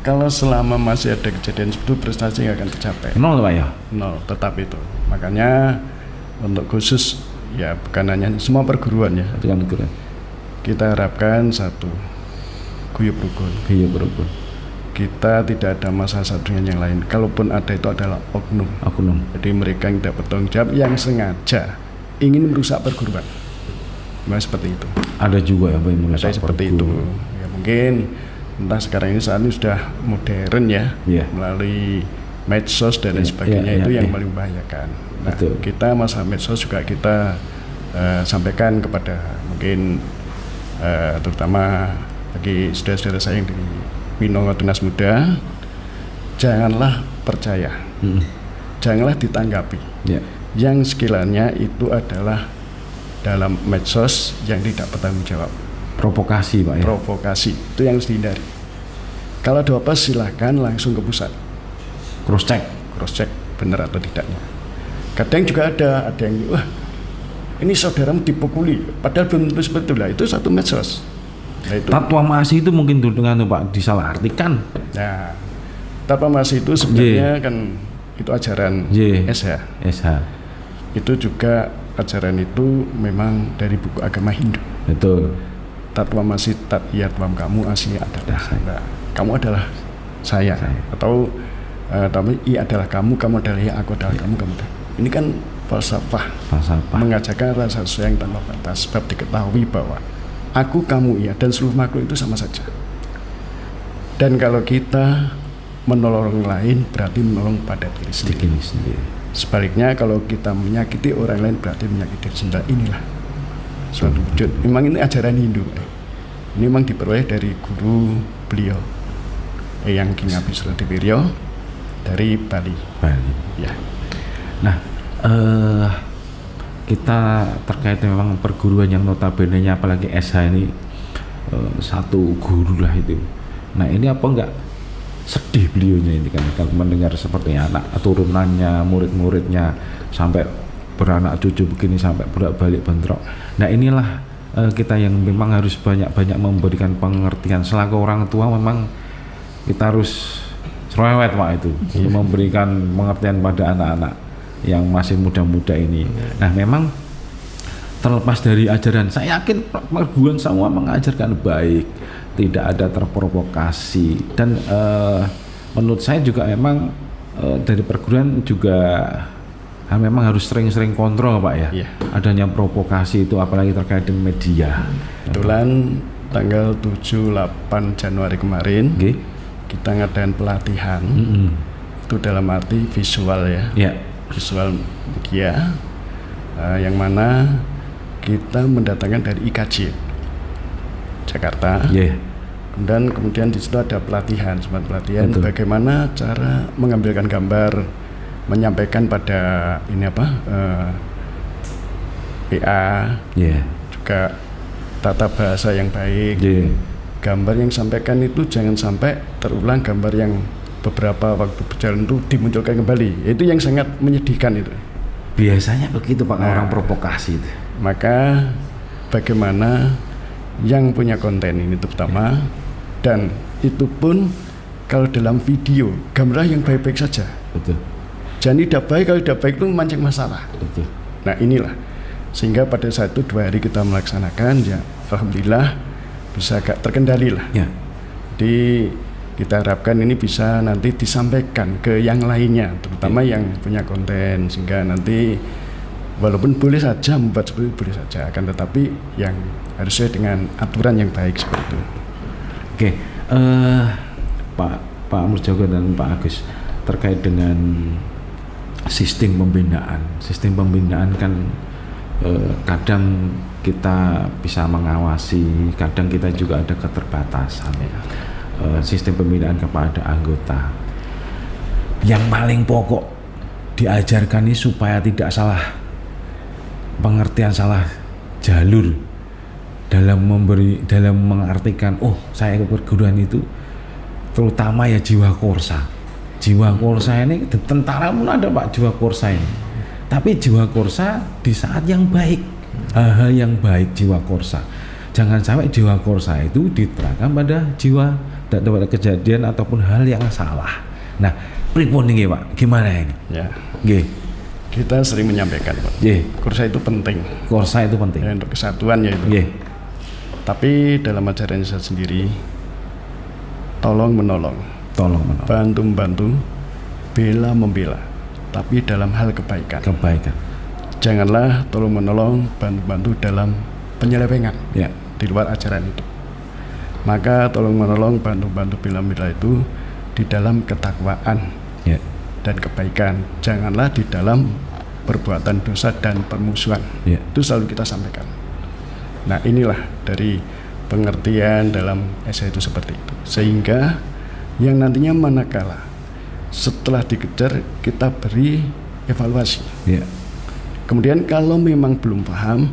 Kalau selama masih ada kejadian seperti itu, prestasi nggak akan tercapai. Nol Pak ya? Nol, tetap itu. Makanya untuk khusus ya bukan hanya semua perguruan ya. Kita harapkan satu, guyub rukun. Kita tidak ada masalah satu dengan yang lain. Kalaupun ada itu adalah oknum. Jadi mereka yang tidak bertanggung jawab, yang sengaja ingin merusak perguruan. Memang seperti itu. Ada juga yang merusak seperti itu. Ya mungkin entah sekarang ini saat ini sudah modern ya, melalui medsos dan lain sebagainya, itu yang paling membahayakan. Nah, kita masalah medsos juga kita sampaikan kepada mungkin terutama bagi saudara-saudara saya yang di Winongo Tunas Muda, janganlah percaya, janganlah ditanggapi yang sekiranya itu adalah dalam medsos yang tidak bertanggung jawab. Provokasi Pak ya? Provokasi, itu yang harus dihindari. Kalau ada apa silahkan langsung ke pusat, cross check benar atau tidaknya. Kadang juga ada yang wah ini saudaramu dipukuli, padahal belum tentu seperti itu lah, itu satu medsos. Nah, itu. Tatwa Masih itu mungkin dengan Pak disalahartikan. Nah, Tatwa Masih itu sebenarnya kan itu ajaran SH. Itu juga ajaran itu memang dari buku agama Hindu. Betul. Tatwa Masih tatyatwam, kamu asli adalah saya. Kamu adalah saya. Atau tapi ia adalah kamu adalah ya, aku adalah kamu adalah. Ini kan falsafah. Mengajarkan rasa sayang tanpa batas, sebab diketahui bahwa aku, kamu, ia, dan seluruh makhluk itu sama saja. Dan kalau kita menolong lain berarti menolong pada diri sendiri. Sebaliknya kalau kita menyakiti orang lain berarti menyakiti diri sendiri. Inilah suatu wujud. Memang ini ajaran Hindu. Ini memang diperoleh dari guru beliau yang King Abhisrodipiryo dari Bali. Ya. Nah, kita terkait memang perguruan yang notabene-nya apalagi SH ini satu guru lah itu. Nah ini apa enggak sedih beliaunya ini kan kalau mendengar seperti anak turunannya, murid-muridnya sampai beranak cucu begini sampai bolak-balik bentrok. Nah inilah kita yang memang harus banyak-banyak memberikan pengertian selaku orang tua. Memang kita harus cerewet Pak itu memberikan pengertian pada anak-anak yang masih muda-muda ini. Nah memang terlepas dari ajaran, saya yakin perguruan semua mengajarkan baik, tidak ada terprovokasi, dan menurut saya juga memang dari perguruan juga memang harus sering-sering kontrol Pak ya. Adanya provokasi itu apalagi terkait dengan media. Kebetulan tanggal 7-8 Januari kemarin kita ngadain pelatihan itu dalam arti visual ya, visual media, yang mana kita mendatangkan dari IKJ Jakarta. Kemudian di situ ada pelatihan, bagaimana cara mengambilkan gambar, menyampaikan pada ini PA, juga tata bahasa yang baik. Gambar yang sampaikan itu jangan sampai terulang gambar yang beberapa waktu berjalan itu dimunculkan kembali. Itu yang sangat menyedihkan itu. Biasanya begitu Pak, orang provokasi itu. Maka bagaimana yang punya konten ini terutama, dan itu pun kalau dalam video gambar yang baik-baik saja. Jangan tidak baik, kalau tidak baik itu memancing masalah. Nah inilah, sehingga pada saat itu 2 hari kita melaksanakan, ya alhamdulillah bisa agak terkendali lah. Jadi kita harapkan ini bisa nanti disampaikan ke yang lainnya, terutama yang punya konten, sehingga nanti walaupun boleh saja membuat seperti itu, boleh saja, akan tetapi yang harus sesuai dengan aturan yang baik seperti itu. Pak Murjoko dan Pak Agus, terkait dengan sistem pembinaan kan kadang kita bisa mengawasi, kadang kita juga ada keterbatasan. Sistem pembinaan kepada anggota yang paling pokok diajarkan ini supaya tidak salah pengertian, salah jalur dalam mengartikan, saya ke perguruan itu terutama ya jiwa korsa ini. Tentara pun ada Pak jiwa korsa ini, tapi jiwa korsa di saat yang baik, hal yang baik jiwa korsa. Jangan sampai jiwa korsa itu diterapkan pada jiwa pada kejadian ataupun hal yang salah. Nah, pripun ini Pak, gimana ini? Kita sering menyampaikan Pak, korsa itu penting. Ya, untuk kesatuan ya itu. Tapi dalam ajaran saya sendiri, tolong menolong, bantu-membantu, bela-membela, tapi dalam hal kebaikan. Janganlah tolong menolong, bantu-bantu dalam penyelewengan di luar ajaran itu. Maka tolong menolong, bantu-bantu, bela-membela itu di dalam ketakwaan dan kebaikan. Janganlah di dalam perbuatan dosa dan permusuhan. Itu selalu kita sampaikan. Nah inilah dari pengertian dalam essay itu seperti itu, sehingga yang nantinya manakala setelah dikejar kita beri evaluasi. Kemudian kalau memang belum paham,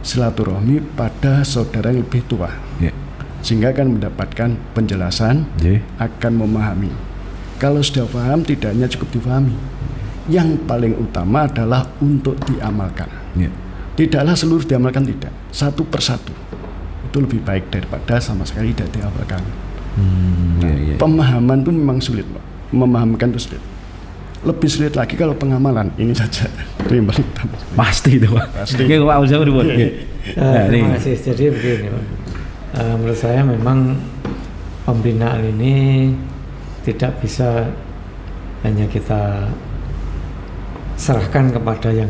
silaturahmi pada saudara yang lebih tua, sehingga akan mendapatkan penjelasan, akan memahami. Kalau sudah paham, tidak hanya cukup dipahami, yang paling utama adalah untuk diamalkan. Tidaklah seluruh diamalkan, tidak, satu persatu. Itu lebih baik daripada sama sekali tidak diamalkan. Pemahaman itu memang sulit Pak. Memahamkan itu sulit. Lebih sulit lagi kalau pengamalan. Ini saja yang paling utama. Pasti itu Pak. Terima kasih. Jadi begini Pak, menurut saya memang pembinaan ini tidak bisa hanya kita serahkan kepada yang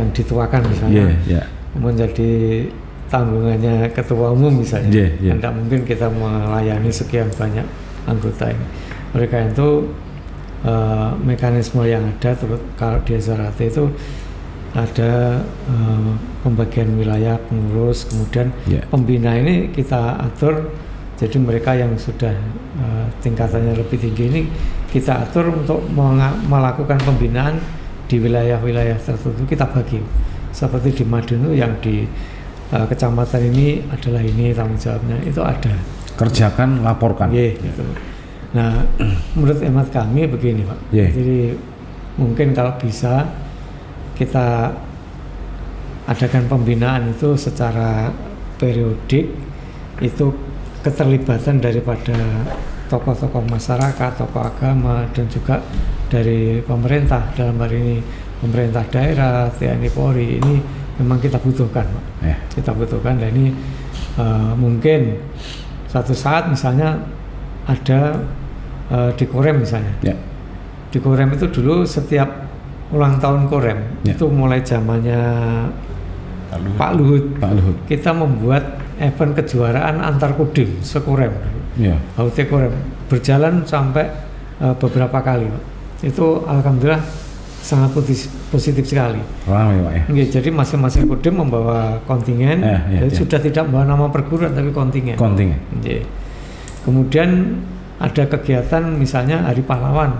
dituakan misalnya, menjadi tanggungannya ketua umum misalnya. Tidak mungkin kita melayani sekian banyak anggota ini. Oleh karena itu mekanisme yang ada kalau di SRAT itu ada pembagian wilayah pengurus, kemudian pembina ini kita atur. Jadi mereka yang sudah tingkatannya lebih tinggi ini kita atur untuk melakukan pembinaan di wilayah-wilayah tertentu. Kita bagi seperti di Madiun yang di kecamatan ini adalah ini tanggung jawabnya, itu ada. Kerjakan, laporkan. Gitu. Nah, menurut hemat kami begini Pak. Jadi mungkin kalau bisa kita adakan pembinaan itu secara periodik, itu keterlibatan daripada tokoh-tokoh masyarakat, tokoh agama, dan juga dari pemerintah, dalam hal ini pemerintah daerah, TNI Polri, ini memang kita butuhkan Pak. Kita butuhkan, dan ini mungkin satu saat misalnya ada di Korem misalnya. Di Korem itu dulu setiap ulang tahun Korem itu mulai zamannya Pak Luhut. Kita membuat event kejuaraan antar kodim sekorem. HUT Korem berjalan sampai beberapa kali Pak. Itu alhamdulillah sangat positif sekali. Jadi masing-masing kodim membawa kontingen. Jadi sudah tidak membawa nama perguruan tapi kontingen. Kemudian ada kegiatan misalnya Hari Pahlawan,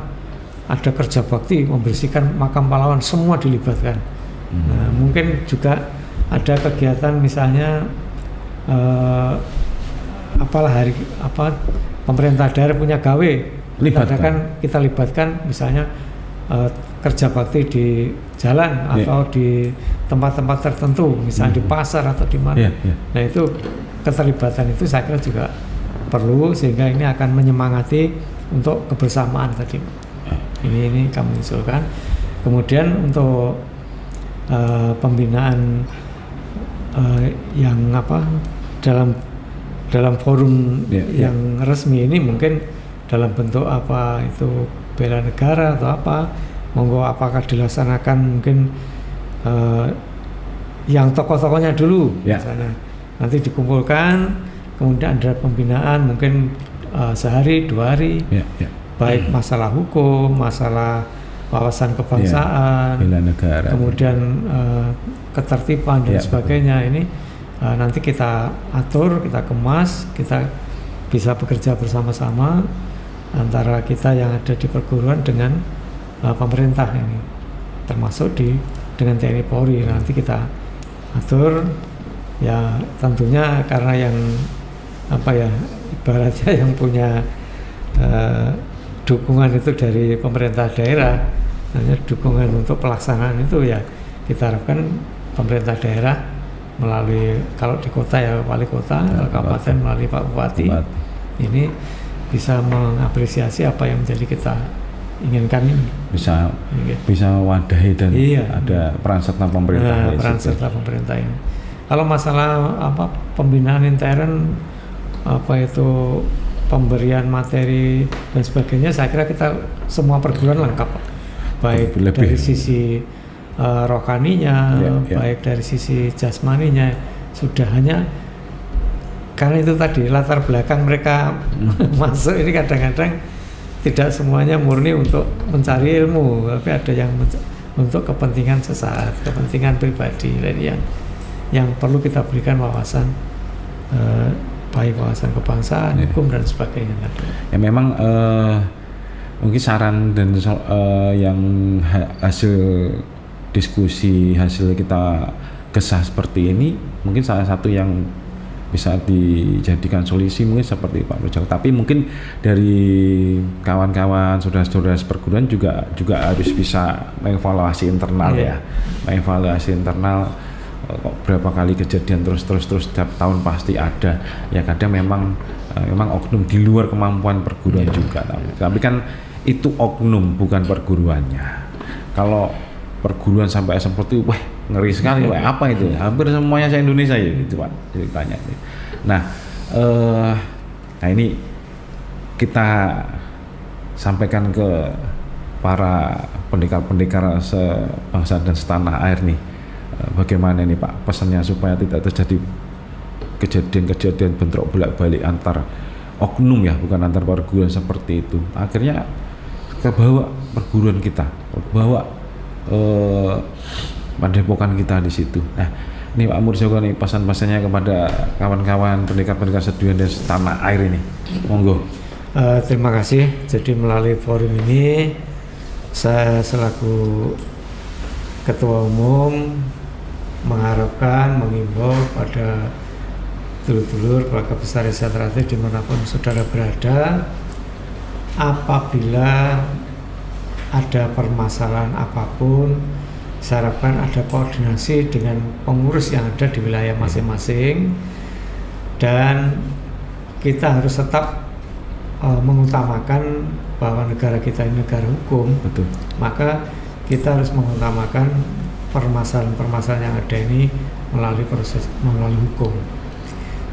ada kerja bakti membersihkan makam pahlawan, semua dilibatkan. Nah, mungkin juga ada kegiatan misalnya pemerintah daerah punya gawe, kita libatkan misalnya kerja bakti di jalan atau di tempat-tempat tertentu, misalnya di pasar atau di mana. Nah, itu keterlibatan itu saya kira juga perlu, sehingga ini akan menyemangati untuk kebersamaan tadi. Ini kami usulkan. Kemudian untuk pembinaan yang dalam forum yang resmi ini, mungkin dalam bentuk apa itu bela negara atau apa, monggo apakah dilaksanakan mungkin yang tokoh-tokohnya dulu misalnya, nanti dikumpulkan, kemudian ada pembinaan mungkin sehari 2 hari, baik masalah hukum, masalah wawasan kebangsaan, bela negara, kemudian ketertiban dan sebagainya. Ini nanti kita atur, kita kemas, kita bisa bekerja bersama-sama antara kita yang ada di perguruan dengan pemerintah ini, termasuk dengan TNI Polri. Nanti kita atur, ya tentunya karena yang ibaratnya yang punya dukungan itu dari pemerintah daerah, hanya dukungan untuk pelaksanaan itu ya kita harapkan pemerintah daerah melalui, kalau di kota ya wali kota, kalau kabupaten melalui Pak Bupati, ini bisa mengapresiasi apa yang menjadi kita inginkan ini. Bisa wadahi dan ada peran serta pemerintah. Peran serta pemerintah ini. Kalau masalah pembinaan intern, itu pemberian materi dan sebagainya, saya kira kita semua perguruan lengkap, baik dari sisi rohaninya, baik dari sisi jasmaninya, sudah. Hanya karena itu tadi latar belakang mereka masuk ini kadang-kadang tidak semuanya murni untuk mencari ilmu, tapi ada yang untuk kepentingan sesaat, kepentingan pribadi, dan yang perlu kita berikan wawasan, baik wawasan kebangsaan, hukum dan sebagainya tadi. Ya memang mungkin saran dan yang hasil diskusi, hasil kita kesah seperti ini, mungkin salah satu yang bisa dijadikan solusi mungkin seperti Pak Projoko. Tapi mungkin dari kawan-kawan, saudara-saudara perguruan juga harus bisa mengevaluasi internal mengevaluasi internal. Kok berapa kali kejadian terus setiap tahun pasti ada. Ya kadang memang oknum di luar kemampuan perguruan juga. Tapi kan itu oknum, bukan perguruannya. Kalau perguruan sampai seperti itu, wah ngeri sekali, wah apa itu? Hampir semuanya se-Indonesia ya gitu Pak ceritanya. Nah, ini kita sampaikan ke para pendekar-pendekar sebangsa dan setanah air nih. Bagaimana ini Pak pesannya supaya tidak terjadi kejadian-kejadian bentrok bolak-balik antar oknum ya, bukan antar perguruan seperti itu. Akhirnya kebawa perguruan kita, bawa padepokan kita di situ. Nah, ini Pak Murjoko nih pesan-pesannya kepada kawan-kawan pendekar-pendekar seduhan dan tanah air ini. Monggo. Terima kasih. Jadi melalui forum ini saya selaku Ketua Umum mengharapkan, mengimbau pada dulur-dulur keluarga besar Indonesia dimanapun saudara berada, apabila ada permasalahan apapun, saya harapkan ada koordinasi dengan pengurus yang ada di wilayah masing-masing, dan kita harus tetap mengutamakan bahwa negara kita ini negara hukum. Betul. Maka kita harus mengutamakan permasalahan-permasalahan yang ada ini melalui hukum.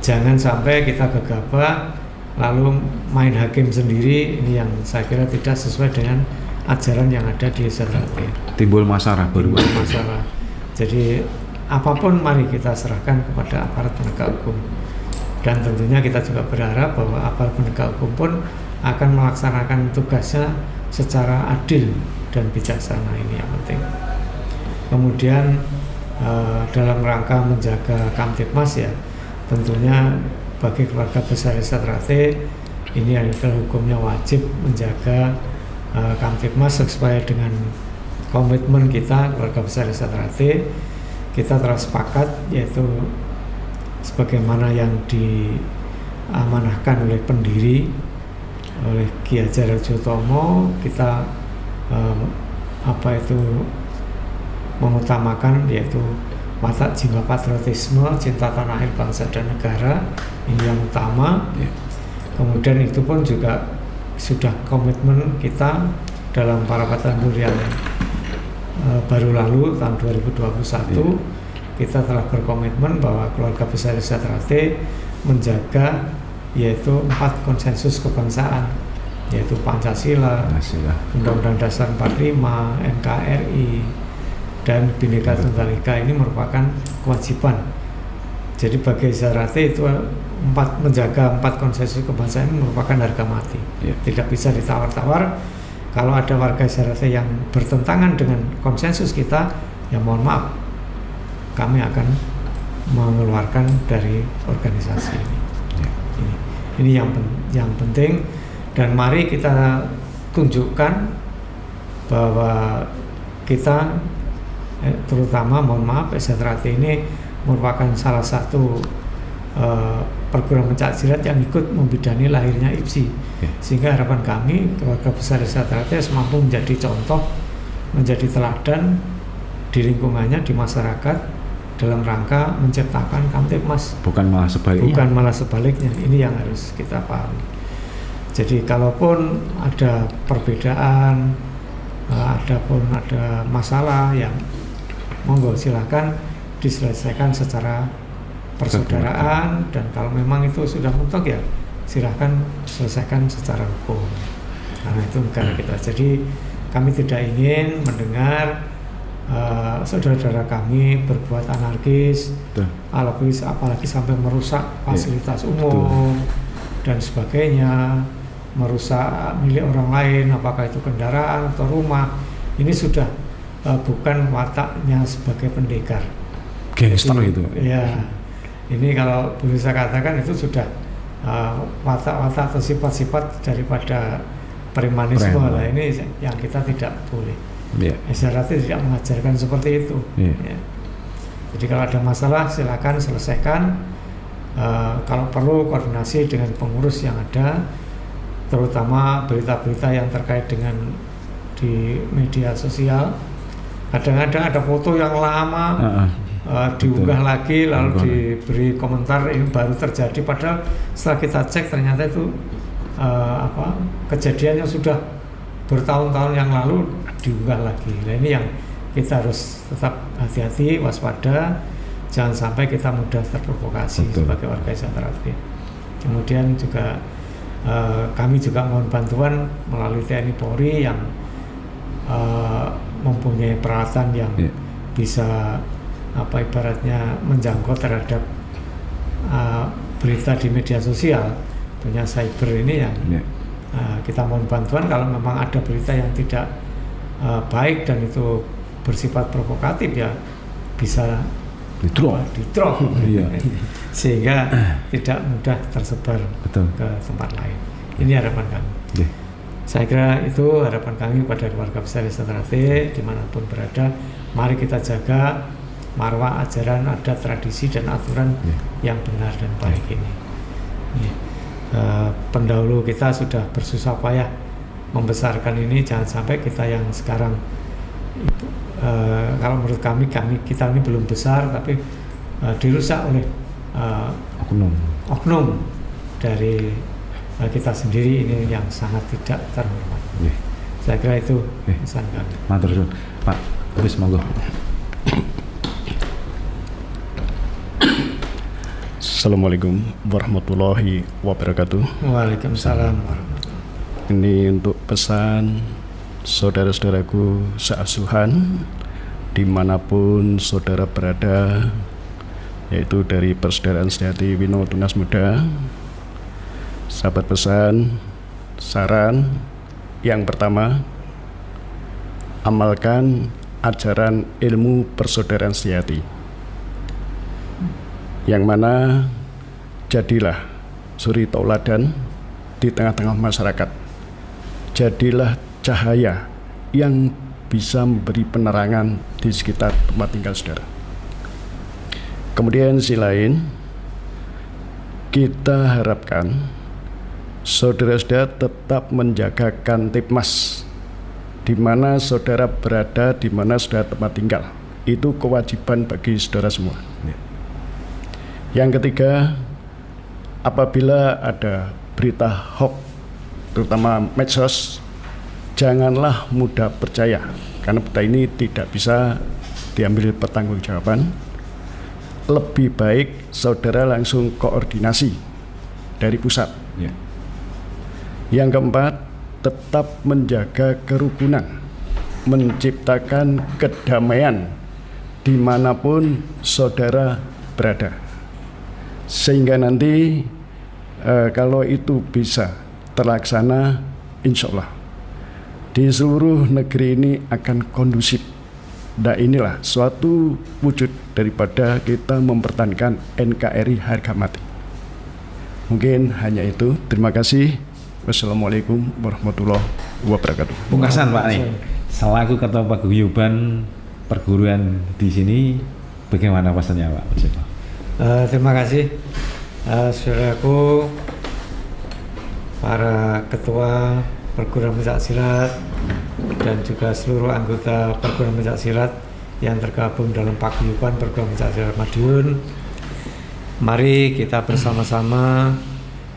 Jangan sampai kita gegabah lalu main hakim sendiri, ini yang saya kira tidak sesuai dengan ajaran yang ada di Setrate. Timbul masalah baru. Masalah. Jadi apapun mari kita serahkan kepada aparat penegak hukum. Dan tentunya kita juga berharap bahwa aparat penegak hukum pun akan melaksanakan tugasnya secara adil dan bijaksana, ini yang penting. Kemudian dalam rangka menjaga Kamtibmas ya, tentunya bagi keluarga besar Setrate ini adalah hukumnya wajib menjaga Kamtibmas sesuai dengan komitmen kita keluarga besar Setrate. Kita telah sepakat yaitu sebagaimana yang diamanahkan oleh pendiri, oleh Ki Hajar Harjotomo, kita mengutamakan yaitu watak jiwa patriotisme, cinta tanah air, bangsa dan negara, ini yang utama. Kemudian itu pun juga sudah komitmen kita dalam Parapatan Nur yang baru lalu tahun 2021. Kita telah berkomitmen bahwa keluarga besar Setrate menjaga yaitu 4 konsensus kebangsaan, yaitu Pancasila, Undang-Undang Dasar 45, NKRI, dan Bhinneka Tunggal Ika. Ini merupakan kewajiban. Jadi bagi Setrate itu menjaga 4 konsensus kebangsaan ini merupakan harga mati. Tidak bisa ditawar-tawar. Kalau ada warga Setrate yang bertentangan dengan konsensus kita, ya mohon maaf, kami akan mengeluarkan dari organisasi ini. Ini yang penting, dan mari kita tunjukkan bahwa kita terutama mohon maaf Setrate ini merupakan salah satu perguruan pencaksilat yang ikut membidani lahirnya IPSI. Sehingga harapan kami keluarga besar Setrate mampu menjadi contoh, menjadi teladan di lingkungannya, di masyarakat, dalam rangka menciptakan Kamtibmas. Bukan malah sebaliknya. Ini yang harus kita pahami. Jadi kalaupun ada perbedaan, ada masalah, yang monggo silakan diselesaikan secara persaudaraan, dan kalau memang itu sudah mentok ya silakan selesaikan secara hukum. Karena itu negara kita. Jadi kami tidak ingin mendengar saudara-saudara kami berbuat anarkis, apalagi sampai merusak fasilitas umum dan sebagainya, merusak milik orang lain, apakah itu kendaraan atau rumah. Ini sudah bukan wataknya sebagai pendekar. Gangster itu. Ya, ini kalau boleh saya katakan itu sudah watak-watak atau sifat-sifat daripada premanisme lah. Ini yang kita tidak boleh. Setrate tidak mengajarkan seperti itu. Jadi kalau ada masalah silakan selesaikan. Kalau perlu koordinasi dengan pengurus yang ada, terutama berita-berita yang terkait dengan di media sosial. Kadang-kadang ada foto yang lama diunggah lagi lalu diberi komentar ini baru terjadi, padahal setelah kita cek ternyata itu kejadiannya sudah bertahun-tahun yang lalu diunggah lagi. Nah ini yang kita harus tetap hati-hati, waspada, jangan sampai kita mudah terprovokasi sebagai warga Setrate. Kemudian juga kami juga mohon bantuan melalui TNI Polri yang mempunyai peralatan yang bisa ibaratnya menjangkau terhadap berita di media sosial, punya cyber ini yang kita mohon bantuan kalau memang ada berita yang tidak baik dan itu bersifat provokatif, ya bisa di-drop sehingga tidak mudah tersebar ke tempat lain. Ini harapan kami. Saya kira itu harapan kami pada keluarga besar Setrate dimanapun berada. Mari kita jaga marwah, ajaran, adat, tradisi dan aturan yang benar dan baik ini. Pendahulu kita sudah bersusah payah membesarkan ini jangan sampai kita yang sekarang itu, kalau menurut kita ini belum besar tapi dirusak oleh oknum dari kita sendiri, ini yang sangat tidak terhormat. Saya kira itu pesan kami. Matur suwun. Pak, wis monggo. Assalamualaikum warahmatullahi wabarakatuh. Waalaikumsalam warahmatullahi. Ini untuk pesan saudara-saudaraku seasuhan dimanapun saudara berada, yaitu dari Persaudaraan Sejati Wino Tunas Muda. Sahabat pesan, saran yang pertama, amalkan ajaran ilmu persaudaraan sejati, yang mana jadilah suri tauladan di tengah-tengah masyarakat. Jadilah cahaya yang bisa memberi penerangan di sekitar tempat tinggal saudara. Kemudian sisi lain, kita harapkan saudara-saudara tetap menjaga Kamtipmas di mana saudara berada, di mana saudara tempat tinggal. Itu kewajiban bagi saudara semua. Yang ketiga, apabila ada berita hoax, terutama medsos, janganlah mudah percaya, karena berita ini tidak bisa diambil pertanggungjawaban. Lebih baik saudara langsung koordinasi dari pusat. Yang keempat, tetap menjaga kerukunan, menciptakan kedamaian dimanapun saudara berada. Sehingga nanti kalau itu bisa terlaksana, insya Allah di seluruh negeri ini akan kondusif. Dan inilah suatu wujud daripada kita mempertahankan NKRI harga mati. Mungkin hanya itu. Terima kasih. Wassalamualaikum warahmatullahi wabarakatuh. Pungkasan Pak nih, selaku Ketua Paguyuban perguruan di sini, bagaimana pesannya Pak? Terima kasih, saudaraku, para ketua perguruan pencaksilat dan juga seluruh anggota perguruan pencaksilat yang tergabung dalam Paguyuban Perguruan Pencaksilat Madiun. Mari kita bersama-sama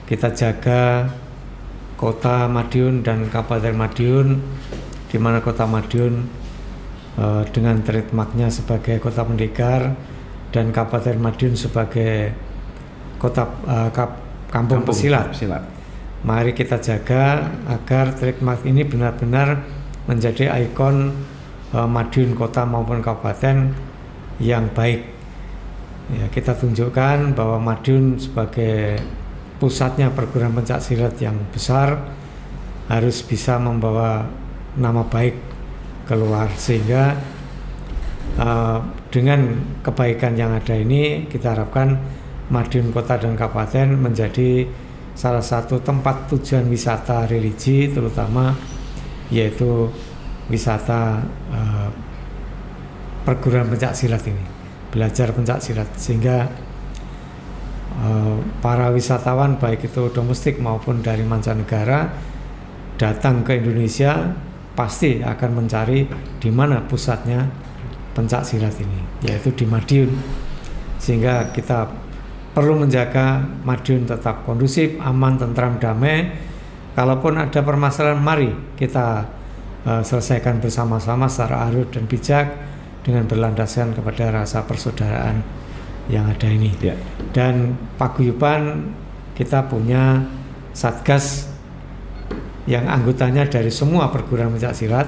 kita jaga Kota Madiun dan Kabupaten Madiun, di mana Kota Madiun dengan trademarknya sebagai kota pendekar dan Kabupaten Madiun sebagai kota kampung pesilat. Mari kita jaga agar trademark ini benar-benar menjadi ikon Madiun kota maupun kabupaten yang baik. Ya, kita tunjukkan bahwa Madiun sebagai pusatnya perguruan pencaksilat yang besar harus bisa membawa nama baik keluar, sehingga dengan kebaikan yang ada ini kita harapkan Madiun kota dan kabupaten menjadi salah satu tempat tujuan wisata religi, terutama yaitu wisata perguruan pencaksilat ini, belajar pencaksilat, sehingga para wisatawan baik itu domestik maupun dari mancanegara datang ke Indonesia pasti akan mencari di mana pusatnya pencaksilat ini, yaitu di Madiun. Sehingga kita perlu menjaga Madiun tetap kondusif, aman, tentram, damai. Kalaupun ada permasalahan, mari kita selesaikan bersama-sama secara arif dan bijak dengan berlandaskan kepada rasa persaudaraan yang ada ini. Dan Paguyuban kita punya satgas yang anggotanya dari semua perguruan pencaksilat.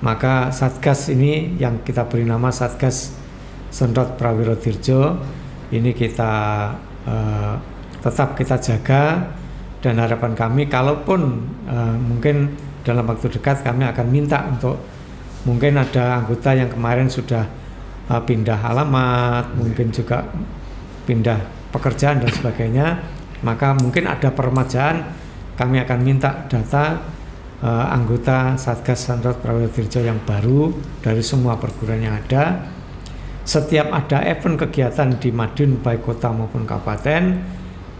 Maka satgas ini yang kita beri nama Satgas Sendot Prawiro Dirjo ini kita tetap kita jaga, dan harapan kami kalaupun mungkin dalam waktu dekat kami akan minta untuk, mungkin ada anggota yang kemarin sudah pindah alamat, mungkin juga pindah pekerjaan dan sebagainya, maka mungkin ada peremajaan, kami akan minta data anggota Satgas Sendot Prawiro Dirjo yang baru dari semua perguruan yang ada. Setiap ada event kegiatan di Madiun baik kota maupun kabupaten,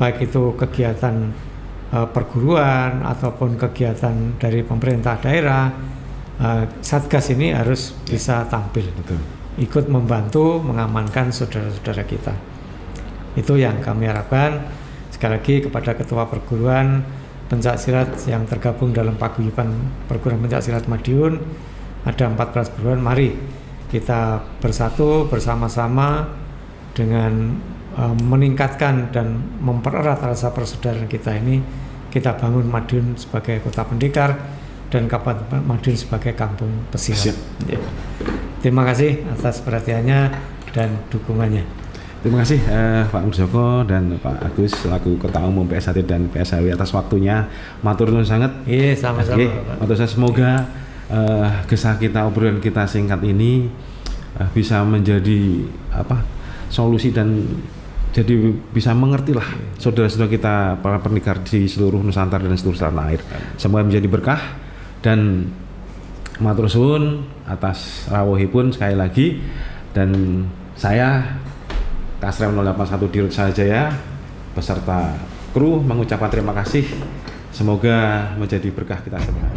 baik itu kegiatan perguruan ataupun kegiatan dari pemerintah daerah, Satgas ini harus bisa tampil, ikut membantu mengamankan saudara-saudara kita. Itu yang kami harapkan. Sekali lagi kepada ketua perguruan pencaksilat yang tergabung dalam paguyuban perguruan pencaksilat Madiun, ada 14 perguruan, mari kita bersatu bersama-sama dengan meningkatkan dan mempererat rasa persaudaraan kita ini. Kita bangun Madiun sebagai kota pendekar dan Kabupaten Madiun sebagai kampung pesilat. Ya. Terima kasih atas perhatiannya dan dukungannya. Terima kasih Pak Murdjoko dan Pak Agus selaku Ketua Umum PSHT dan PSHW atas waktunya. Matur nuwun sanget. Iya, sama-sama. Matur nuwun, semoga kisah kita, obrolan kita singkat ini bisa menjadi solusi dan jadi bisa mengerti lah saudara-saudara kita para pendekar di seluruh Nusantara dan seluruh tanah air. Semoga menjadi berkah dan matur suwun atas rawuhipun sekali lagi, dan saya Kasrem 081 Dirut Saharjaya beserta kru mengucapkan terima kasih. Semoga menjadi berkah kita semua.